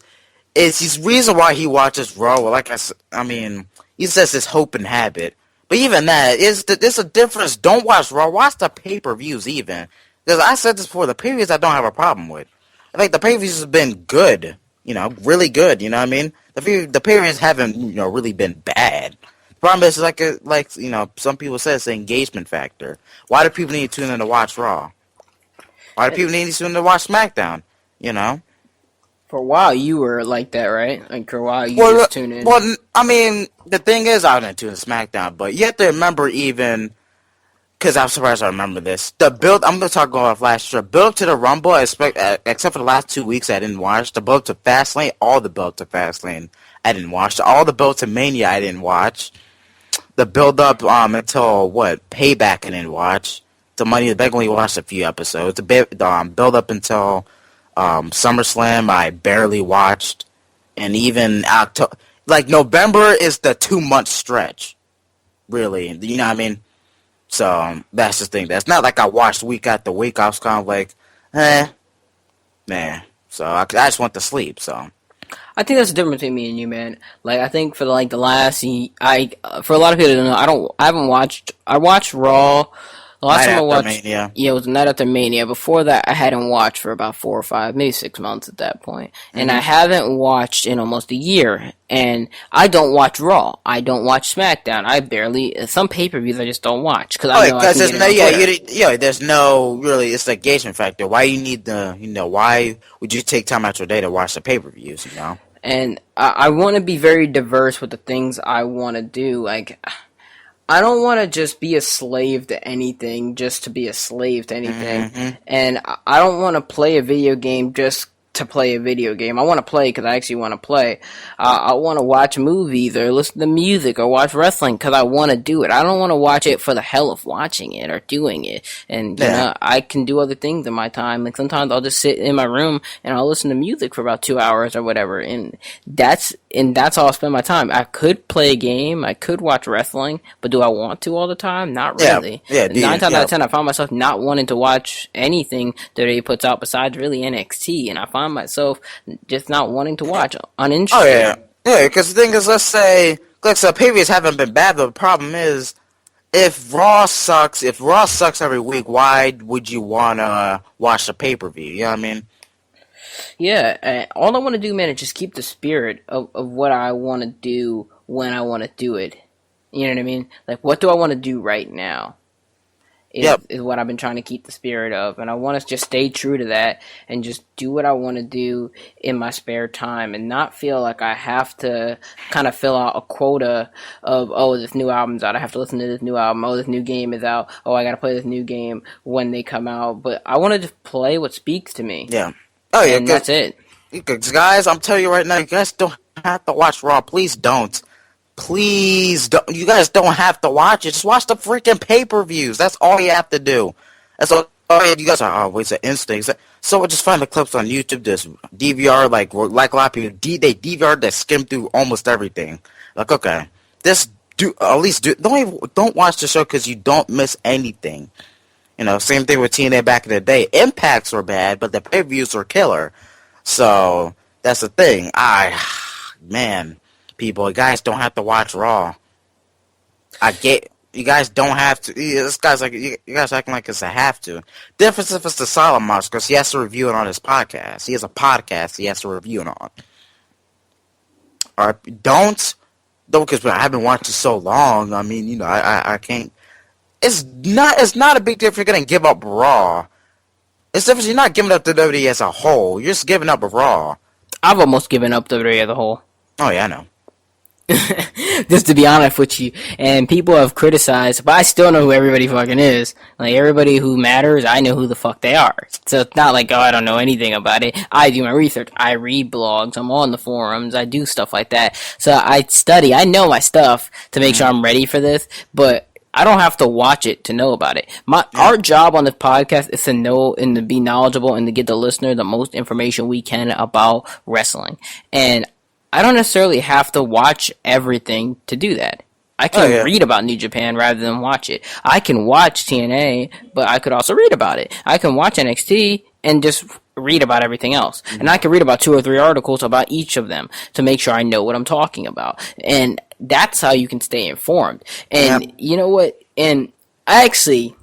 his reason why he watches Raw. Like he says his hope and habit, but even that there's a difference. Don't watch Raw. Watch the pay-per-views even, because I said this before. The pay-per-views I don't have a problem with. I think the pay-per-views has been good, really good. You know what I mean? The pay-per-views haven't really been bad. Problem is, some people say it's the engagement factor. Why do people need to tune in to watch Raw? Why do people need to tune in to watch SmackDown? For a while, you were like that, right? Like, for a while, you just tune in. Well, I mean, the thing is, I didn't tune in to SmackDown, but you have to remember even, because I'm surprised I remember this, the build, I'm going to talk about last year, build up to the Rumble, except for the last 2 weeks I didn't watch, the build up to Fastlane, all the build up to Fastlane I didn't watch, all the build up to Mania I didn't watch. The build up until Payback I didn't watch. The Money in the Bank only watched a few episodes. The build up until SummerSlam I barely watched, and even October, November is the 2 month stretch, really. You know what I mean? So that's the thing. That's not like I watched week after week. I was kind of like, nah. So I just went to sleep. So. I think that's the difference between me and you, man. Like, I think for the last, for a lot of people that don't know, I watched Raw. The last time I watched, Mania. Yeah, it was Night After Mania. Before that, I hadn't watched for about 4 or 5, maybe 6 months at that point. And I haven't watched in almost a year. And I don't watch Raw. I don't watch SmackDown. I barely, some pay-per-views I just don't watch. Because I know I can get it there's no, really, it's the engagement factor. Why you need why would you take time out your day to watch the pay-per-views, And I want to be very diverse with the things I want to do. Like, I don't want to just be a slave to anything just to be a slave to anything. Hmm. And I don't want to play a video game just to play a video game. I want to play because I actually want to play. I want to watch movies or listen to music or watch wrestling because I want to do it. I don't want to watch it for the hell of watching it or doing it. And, you Yeah. know, I can do other things in my time. Like sometimes I'll just sit in my room and I'll listen to music for about 2 hours or whatever. And that's how I'll spend my time. I could play a game. I could watch wrestling, but do I want to all the time? Not Yeah. really. Yeah. 9 times out Yeah. of 10, I find myself not wanting to watch anything that he puts out besides really NXT, and I find myself just not wanting to watch, Oh uninterested. yeah. Yeah. Because the thing is, let's say, like, so previews haven't been bad. But the problem is, if Raw sucks every week, why would you wanna watch the pay per view? You know what I mean? Yeah, all I want to do, man, is just keep the spirit of what I want to do when I want to do it. You know what I mean? Like, what do I want to do right now? Yep. Is what I've been trying to keep the spirit of, and I want to just stay true to that and just do what I want to do in my spare time and not feel like I have to kind of fill out a quota of, oh, this new album's out, I have to listen to this new album, oh, this new game is out, oh, I gotta play this new game when they come out. But I want to just play what speaks to me, Yeah. Oh yeah. and that's it. Because guys, I'm telling you right now, you guys don't have to watch Raw. Please don't. Please don't. You guys don't have to watch it. Just watch the freaking pay-per-views. That's all you have to do. That's all. Oh, you guys are, oh, wait, it's an instinct. So I just find the clips on YouTube. This DVR, like a lot of people, they DVR that skim through almost everything. Like, okay, this do at least do. Don't watch the show because you don't miss anything. You know, same thing with TNA back in the day. Impacts were bad, but the pay-per-views were killer. So that's the thing. Man, people, you guys don't have to watch Raw. I get you guys don't have to. This guy's like you guys acting like it's a have to. Difference if it's the Silent Monster because he has to review it on his podcast. He has a podcast he has to review it on. All right, don't because I haven't watched it so long. I mean, you know, I can't. It's not a big deal if you're gonna give up Raw. It's different. You're not giving up the WWE as a whole. You're just giving up Raw. I've almost given up WWE as a whole. Oh yeah, I know. Just to be honest with you, and people have criticized, but I still know who everybody fucking is. Like, everybody who matters, I know who the fuck they are. So it's not like, oh, I don't know anything about it. I do my research. I read blogs. I'm on the forums. I do stuff like that. So I study. I know my stuff to make sure I'm ready for this, but I don't have to watch it to know about it. Our job on this podcast is to know and to be knowledgeable and to get the listener the most information we can about wrestling. And I don't necessarily have to watch everything to do that. I can read about New Japan rather than watch it. I can watch TNA, but I could also read about it. I can watch NXT and just read about everything else. And I can read about 2 or 3 articles about each of them to make sure I know what I'm talking about. And that's how you can stay informed. And you know what? And I actually,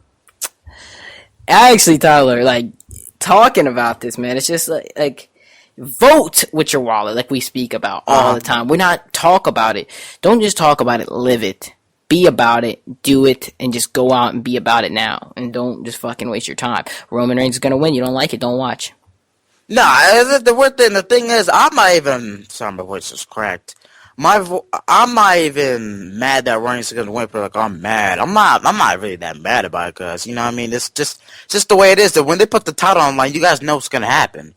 Tyler, like, talking about this, man, it's just like vote with your wallet, like we speak about all the time. We're not talk about it. Don't just talk about it, live it. Be about it, do it, and just go out and be about it now. And don't just fucking waste your time. Roman Reigns is gonna win. You don't like it, don't watch. Nah, the weird thing, the thing is, I'm not even, sorry, my voice is cracked. I'm not even mad that Reigns is gonna win, but like, I'm mad. I'm not really that mad about it, cause, you know what I mean, it's just the way it is, that when they put the title online, you guys know what's gonna happen.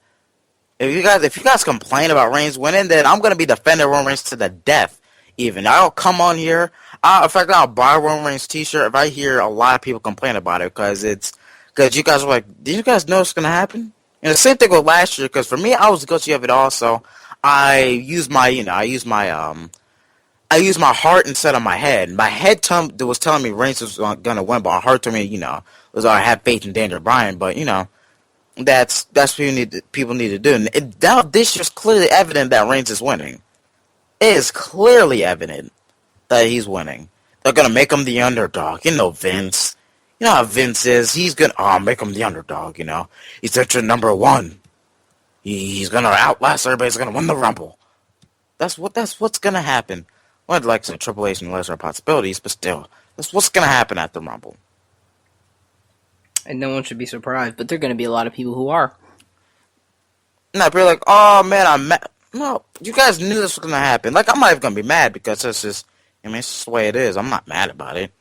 If you guys complain about Reigns winning, then I'm gonna be defending Roman Reigns to the death. Even I'll come on here. In fact, I'll buy a Roman Reigns T-shirt if I hear a lot of people complain about it, because you guys were like, do you guys know what's gonna happen? And the same thing with last year, because for me, I was guilty of it also. I use my heart instead of my head. My head was telling me Reigns was gonna win, but my heart told me, I have faith in Daniel Bryan. But that's what people need to do. And now this year's clearly evident that Reigns is winning. It is clearly evident that he's winning. They're gonna make him the underdog. Vince. You know how Vince is. He's gonna make him the underdog. He's entering number 1. He's gonna outlast everybody. He's gonna win the Rumble. That's what's gonna happen. Well, I'd like some Triple H and lesser possibilities, but still, that's what's gonna happen at the Rumble. And no one should be surprised, but there are gonna be a lot of people who are. And I'd be like, oh man, I'm mad. No, you guys knew this was gonna happen. Like, I'm not even gonna be mad because it's just the way it is. I'm not mad about it.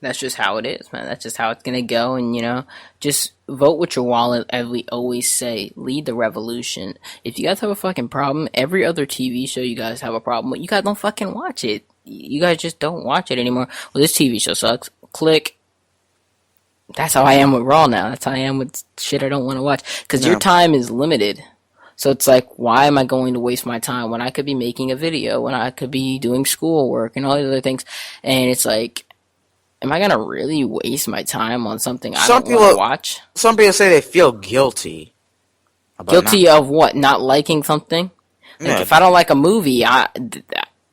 That's just how it is, man. That's just how it's gonna go, and just vote with your wallet, as we always say. Lead the revolution. If you guys have a fucking problem, every other TV show you guys have a problem with, you guys don't fucking watch it. You guys just don't watch it anymore. Well, this TV show sucks. Click. That's how I am with Raw now. That's how I am with shit I don't want to watch. Because your time is limited. So it's like, why am I going to waste my time when I could be making a video, when I could be doing schoolwork and all these other things? And it's like, am I gonna really waste my time on something I don't want to watch? Some people say they feel guilty. Guilty of what? Not liking something? Like, if I don't like a movie, I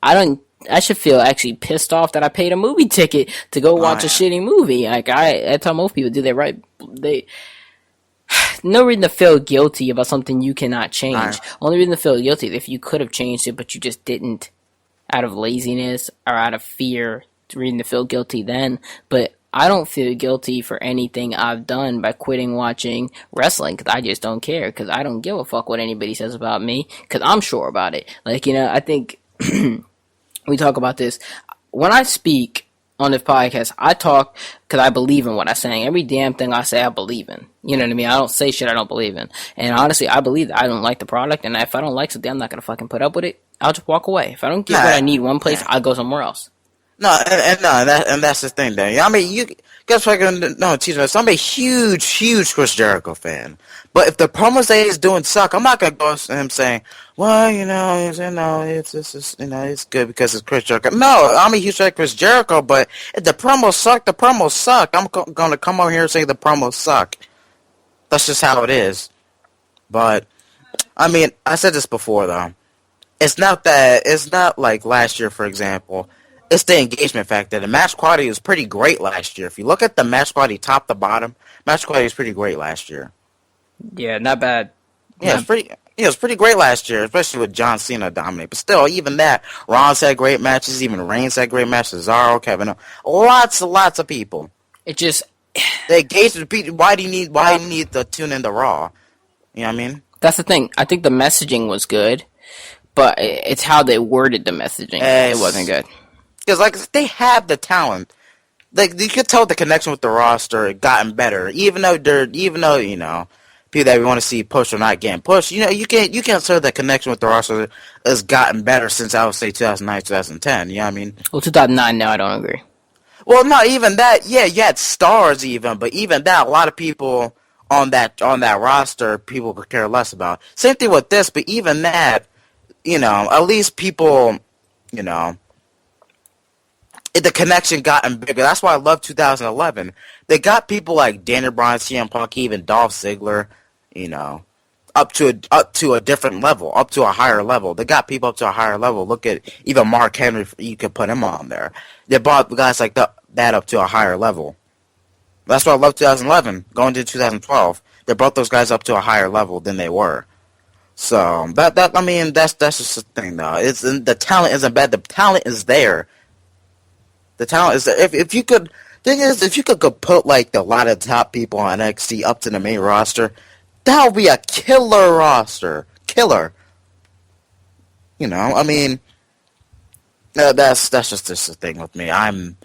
don't. I should feel actually pissed off that I paid a movie ticket to go watch a shitty movie. Like, that's how most people do. They no reason to feel guilty about something you cannot change. Only reason to feel guilty is if you could have changed it, but you just didn't, out of laziness or out of fear. Reason to feel guilty then. But I don't feel guilty for anything I've done by quitting watching wrestling, because I just don't care, because I don't give a fuck what anybody says about me, because I'm sure about it. Like, I think we talk about this. When I speak on this podcast, I talk because I believe in what I'm saying. Every damn thing I say, I believe in. You know what I mean? I don't say shit I don't believe in. And honestly, I believe that I don't like the product, and if I don't like something, I'm not going to fucking put up with it. I'll just walk away. If I don't get what I need one place, I'll go somewhere else. No, and that's the thing, though. I mean, you guys fucking no, teach me. I'm a huge Chris Jericho fan. But if the promos that he's doing suck, I'm not gonna go to him saying, "Well, it's good because it's Chris Jericho." No, I'm a huge fan of Chris Jericho, but if the promos suck, the promos suck. I'm gonna come over here and say the promos suck. That's just how it is. But I mean, I said this before though. It's not like last year, for example. It's the engagement factor. The match quality was pretty great last year. If you look at the match quality top to bottom, match quality was pretty great last year. Yeah, not bad. Yeah, it was pretty great last year, especially with John Cena dominate. But still, even that, Rollins had great matches, even Reigns had great matches, Cesaro, Kevin, lots of people. It just the engagement. Why do you need to tune into Raw? You know what I mean? That's the thing. I think the messaging was good, but it's how they worded the messaging. It wasn't good. Because, like, they have the talent. Like, you could tell the connection with the roster had gotten better. Even though, people that we want to see pushed are not getting pushed. You can't say the connection with the roster has gotten better since, I would say, 2009, 2010. You know what I mean? Well, 2009, no, I don't agree. Well, no, even that, yeah, you had stars even, but even that, a lot of people on that roster, people could care less about. Same thing with this, but even that, at least people, the connection gotten bigger. That's why I love 2011. They got people like Daniel Bryan, CM Punk, even Dolph Ziggler, up to a different level, up to a higher level. They got people up to a higher level. Look at even Mark Henry. You could put him on there. They brought guys like that up to a higher level. That's why I love 2011. Going to 2012, they brought those guys up to a higher level than they were. So that's just the thing, though. It's the talent isn't bad. The talent is there. The talent is there. If you could, thing is, if you could put like a lot of top people on NXT up to the main roster, that would be a killer roster. Killer. I mean, that's just the thing with me. Like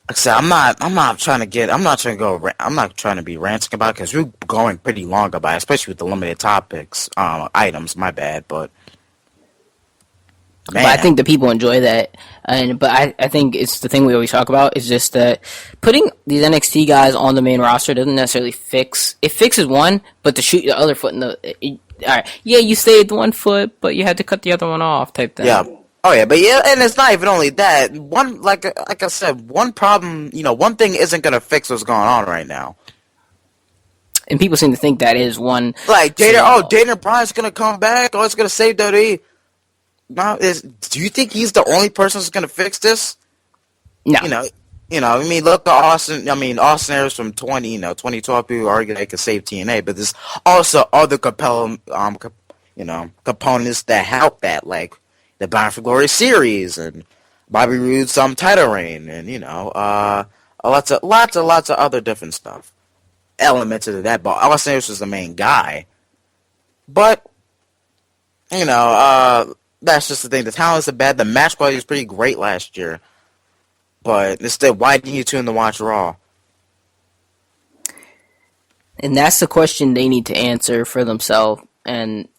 I said, I'm not trying to be ranting about it, because we're going pretty long about it, especially with the limited topics, items. My bad, but. Man. But I think the people enjoy that, but I think it's the thing we always talk about is just that putting these NXT guys on the main roster doesn't necessarily fix. It fixes one, but to shoot the other foot in the, all right, yeah, you saved one foot, but you had to cut the other one off, type thing. Yeah. Oh yeah, but yeah, and it's not even only that. One, like I said, one problem, one thing isn't gonna fix what's going on right now. And people seem to think that is one. Like Daniel Bryan's gonna come back. It's gonna save WWE. No, do you think he's the only person who's gonna fix this? No. I mean, look at Austin. I mean, Austin Aries from 2012. People argue they could save TNA, but there's also other compelling, components that help that, like the Bound for Glory series and Bobby Roode's title reign, and lots of other different stuff, elements of that. But Austin Aries was the main guy. But that's just the thing. The talent isn't bad. The match quality was pretty great last year. But instead, why didn't you tune to watch Raw? And that's the question they need to answer for themselves. And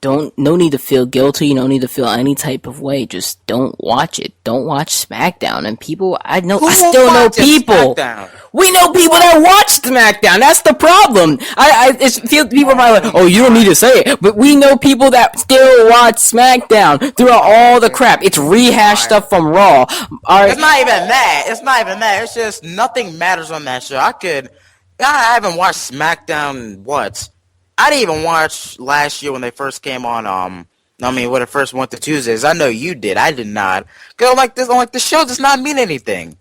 no need to feel guilty, no need to feel any type of way. Just don't watch it. Don't watch SmackDown. And people, I still know people. SmackDown? We know people that watch SmackDown. That's the problem. People are probably like, oh, you don't need to say it, but we know people that still watch SmackDown throughout all the crap. It's rehashed stuff from Raw. It's not even that. It's not even that. It's just nothing matters on that show. I haven't watched SmackDown. What? I didn't even watch last year when they first came on. When it first went to Tuesdays. I know you did. I did not. Cause the show does not mean anything.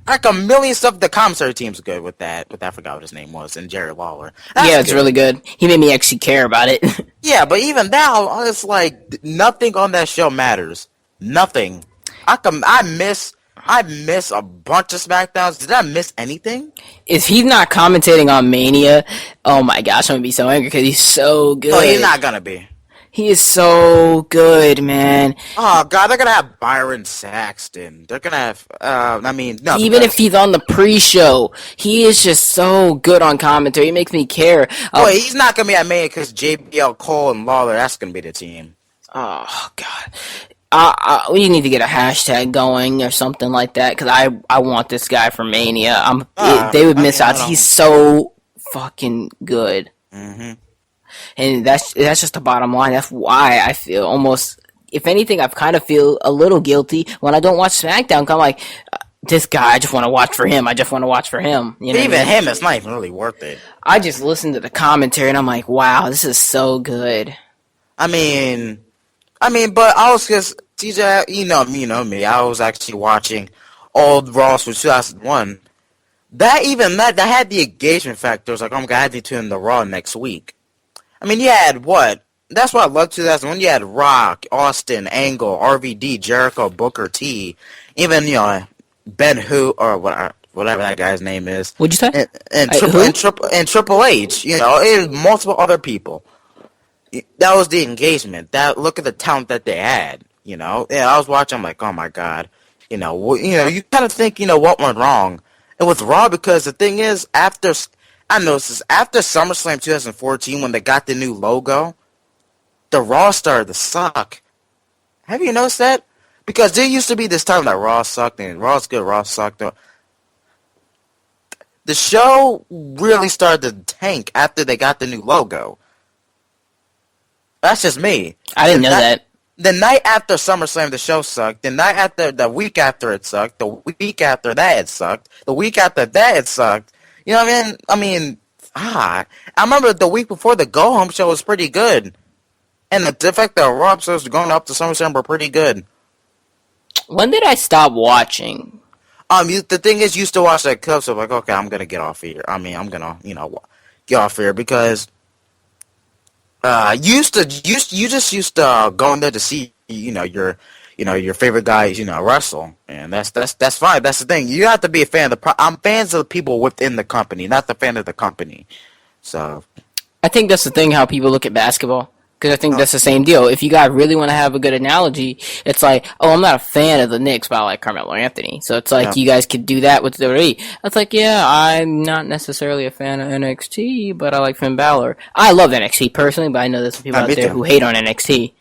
Like a million stuff. The commentary team's good with that. But I forgot what his name was. And Jerry Lawler. Yeah, it's really good. He made me actually care about it. Yeah, but even now, it's like nothing on that show matters. Nothing. I miss a bunch of SmackDowns. Did I miss anything? If he's not commentating on Mania, oh my gosh, I'm gonna be so angry because he's so good. No, he's not gonna be. He is so good, man. Oh god, they're gonna have Byron Saxton. They're gonna have. No. Even if he's on the pre-show, he is just so good on commentary. He makes me care. Wait, he's not gonna be at Mania because JBL, Cole, and Lawler. That's gonna be the team. Oh god. We need to get a hashtag going or something like that because I want this guy for Mania. They would miss out. He's so fucking good. Mm-hmm. And that's just the bottom line. That's why I feel almost, if anything, I kind of feel a little guilty when I don't watch SmackDown. I'm like, this guy, I just want to watch for him. I just want to watch for him. You know even him, it's not even really worth it. I just listen to the commentary and I'm like, wow, this is so good. But I was just, TJ, you know me. I was actually watching old Raws for 2001. That had the engagement factor. It was like, oh my god, I had to tune in the Raw next week. You had what? That's what I loved 2001. You had Rock, Austin, Angle, RVD, Jericho, Booker T, even, Ben Who, or whatever that guy's name is. What'd you say? And Triple H, it was multiple other people. That was the engagement. Look at the talent that they had, Yeah, I was watching, I'm like, oh my god. You kind of think, what went wrong. And with Raw, because the thing is, after SummerSlam 2014, when they got the new logo, the Raw started to suck. Have you noticed that? Because there used to be this time that Raw sucked, and Raw's good, Raw sucked. The show really started to tank after they got the new logo. That's just me. I didn't know that. The night after SummerSlam, the show sucked. The week after it sucked. The week after that, it sucked. The week after that, it sucked. You know what I mean? I remember the week before the Go Home show was pretty good. And the fact that Raw episodes going up to SummerSlam were pretty good. When did I stop watching? The thing is, you used to watch that clip, so like, okay, I'm gonna get off here. I'm gonna, get off here because you just used to go in there to see, your favorite guys, wrestle, and that's fine. That's the thing. You have to be a fan. I'm fans of the people within the company, not the fan of the company. So, I think that's the thing. How people look at basketball. Because I think that's the same deal. If you guys really want to have a good analogy, it's like, oh, I'm not a fan of the Knicks, but I like Carmelo Anthony. So it's like you guys could do that with WWE. It's like, yeah, I'm not necessarily a fan of NXT, but I like Finn Balor. I love NXT personally, but I know there's some people out there who hate on NXT.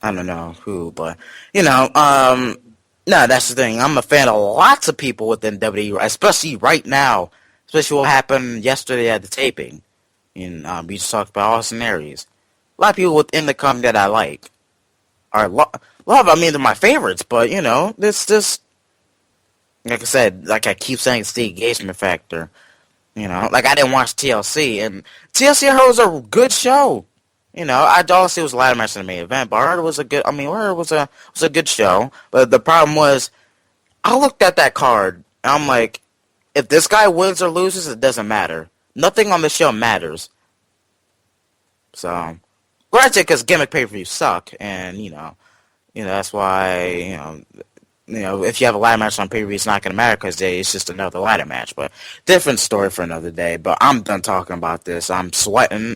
I don't know who, but, no, that's the thing. I'm a fan of lots of people within WWE, especially right now, especially what happened yesterday at the taping. And we just talked about Austin Aries. A lot of people within the company that I like. They're my favorites, but, it's just, like I said, like I keep saying, it's the engagement factor. Like I didn't watch TLC, and TLC I heard was a good show. I honestly it was a ladder match in the main event, but I heard it was a good, was a good show. But the problem was, I looked at that card, and I'm like, if this guy wins or loses, it doesn't matter. Nothing on the show matters. So, granted, because gimmick pay-per-views suck, and, that's why, if you have a ladder match on pay-per-view, it's not going to matter because it's just another ladder match. But different story for another day. But I'm done talking about this. I'm sweating.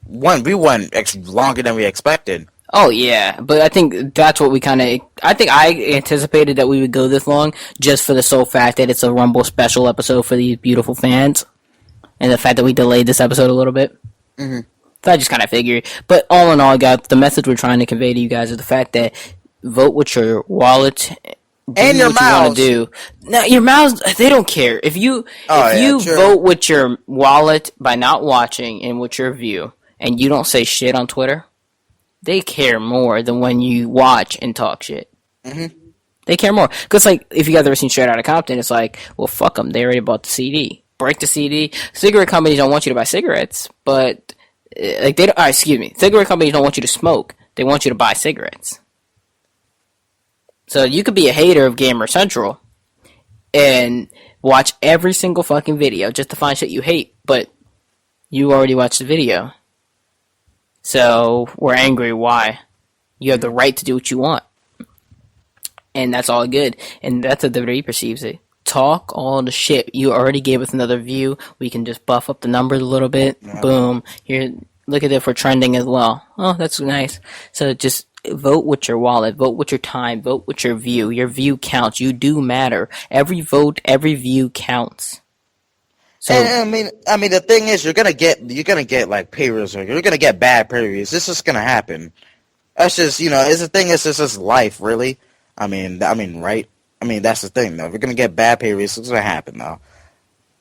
We went longer than we expected. Oh yeah, but I think that's what we kind of. I think I anticipated that we would go this long just for the sole fact that it's a Rumble special episode for these beautiful fans, and the fact that we delayed this episode a little bit. Hmm. So I just kind of figured. But all in all, guys, the message we're trying to convey to you guys is the fact that vote with your wallet. Do And your what you want to mouths. do. Now, your mouths, they don't care. If you Oh if yeah, you true. vote with your wallet by not watching and with your view, and you don't say shit on Twitter, they care more than when you watch and talk shit. Hmm. They care more. Because, like, if you guys ever seen Straight Outta Compton, it's like, well, fuck them. They already bought the CD. Break the CD. Cigarette companies don't want you to buy cigarettes, but, like, they don't, excuse me. Cigarette companies don't want you to smoke. They want you to buy cigarettes. So you could be a hater of Gamer Central and watch every single fucking video just to find shit you hate, but you already watched the video. So we're angry. Why? You have the right to do what you want. And that's all good. And that's how WWE perceives it. Talk all the shit. You already gave us another view. We can just buff up the numbers a little bit. Yeah. Boom. Here, look at it for trending as well. Oh, that's nice. So just vote with your wallet. Vote with your time. Vote with your view. Your view counts. You do matter. Every vote, every view counts. So And I mean, the thing is, you're gonna get like pay reviews, or you're gonna get bad pay reviews. This is gonna happen. That's just, it's the thing. It's just life, really. Right? I mean, that's the thing, though. If you're gonna get bad pay reviews, it's gonna happen, though.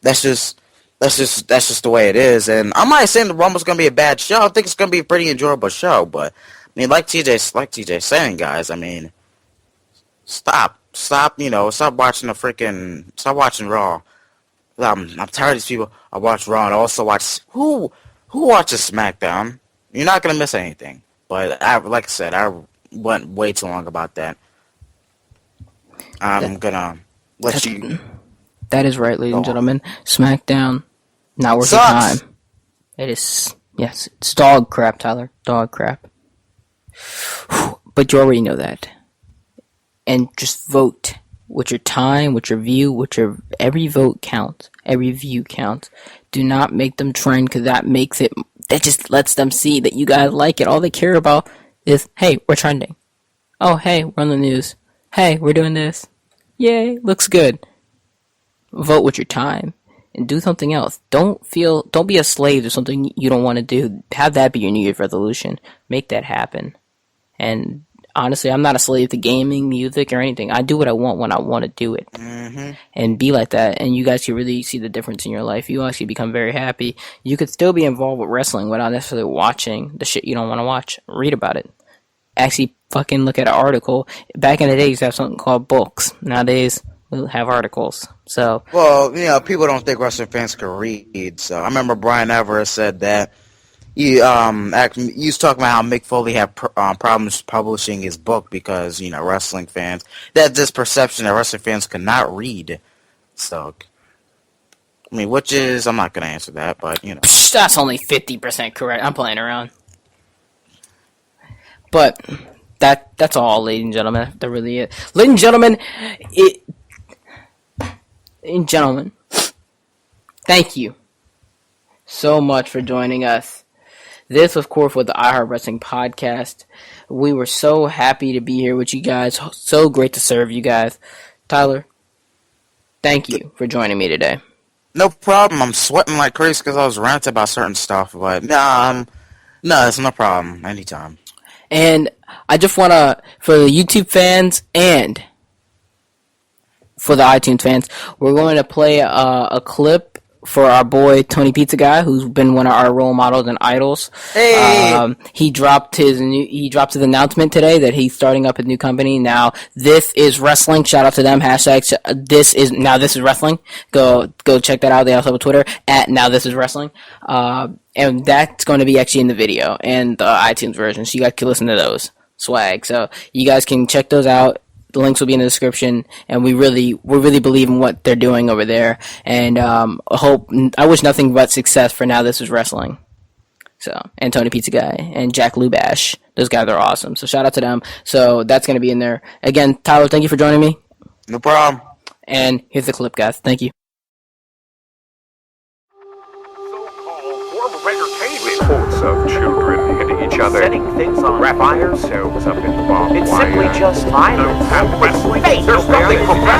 That's just the way it is. And I'm not saying the Rumble's gonna be a bad show. I think it's gonna be a pretty enjoyable show. But I mean, like TJ saying, guys. I mean, stop, stop watching Raw. I'm tired of these people. I watch Raw and I also watch who watches SmackDown. You're not gonna miss anything. But like I said, I went way too long about that. I'm gonna let you. that is right, ladies Go and on. gentlemen. SmackDown, not worth your Sucks. time. It is, yes, it's dog crap, Tyler. Dog crap. But you already know that. And just vote with your time, with your view, every vote counts. Every view counts. Do not make them trend, because that just lets them see that you guys like it. All they care about is, hey, we're trending. Oh, hey, we're on the news. Hey, we're doing this. Yay, looks good. Vote with your time and do something else. Don't be a slave to something you don't want to do. Have that be your New Year's resolution. Make that happen. And honestly, I'm not a slave to gaming, music, or anything. I do what I want when I want to do it. Mm-hmm. And be like that. And you guys can really see the difference in your life. You actually become very happy. You could still be involved with wrestling without necessarily watching the shit you don't want to watch. Read about it. Actually fucking look at an article. Back in the day, you used to have something called books. Nowadays, we'll have articles. So, Well, people don't think wrestling fans can read. So I remember Brian Everett said that he was talking about how Mick Foley had problems publishing his book because wrestling fans, that this perception that wrestling fans could not read. So I mean, which is, I'm not gonna answer that, but that's only 50% correct. I'm playing around. But that's all, ladies and gentlemen. That really is. Ladies and gentlemen, thank you so much for joining us. This, of course, was the iHeart Wrestling Podcast. We were so happy to be here with you guys. So great to serve you guys. Tyler, thank you for joining me today. no problem. I'm sweating like crazy because I was ranting about certain stuff, but no, it's no problem. Anytime. And I just want to, for the YouTube fans and for the iTunes fans, we're going to play a clip for our boy Tony Pizza Guy, who's been one of our role models and idols. Hey! He dropped his announcement today that he's starting up a new company. Now, This Is Wrestling. Shout out to them. Hashtag This Is Wrestling. Go check that out. They also have a Twitter at Now This Is Wrestling. And that's going to be actually in the video and the iTunes version, so you guys can listen to those. Swag. So you guys can check those out. The links will be in the description, and we really believe in what they're doing over there. And I wish nothing but success for Now This Is Wrestling. So, and Tony Pizza Guy and Jack Lubash, those guys are awesome. So shout out to them. So that's going to be in there. Again, Tyler, thank you for joining me. No problem. And here's the clip, guys. Thank you. So-called form of entertainment. of children hitting each other, setting things on wrapping fire. themselves up in barbed It's wire. simply just violence. Wrestling. There's nothing professional.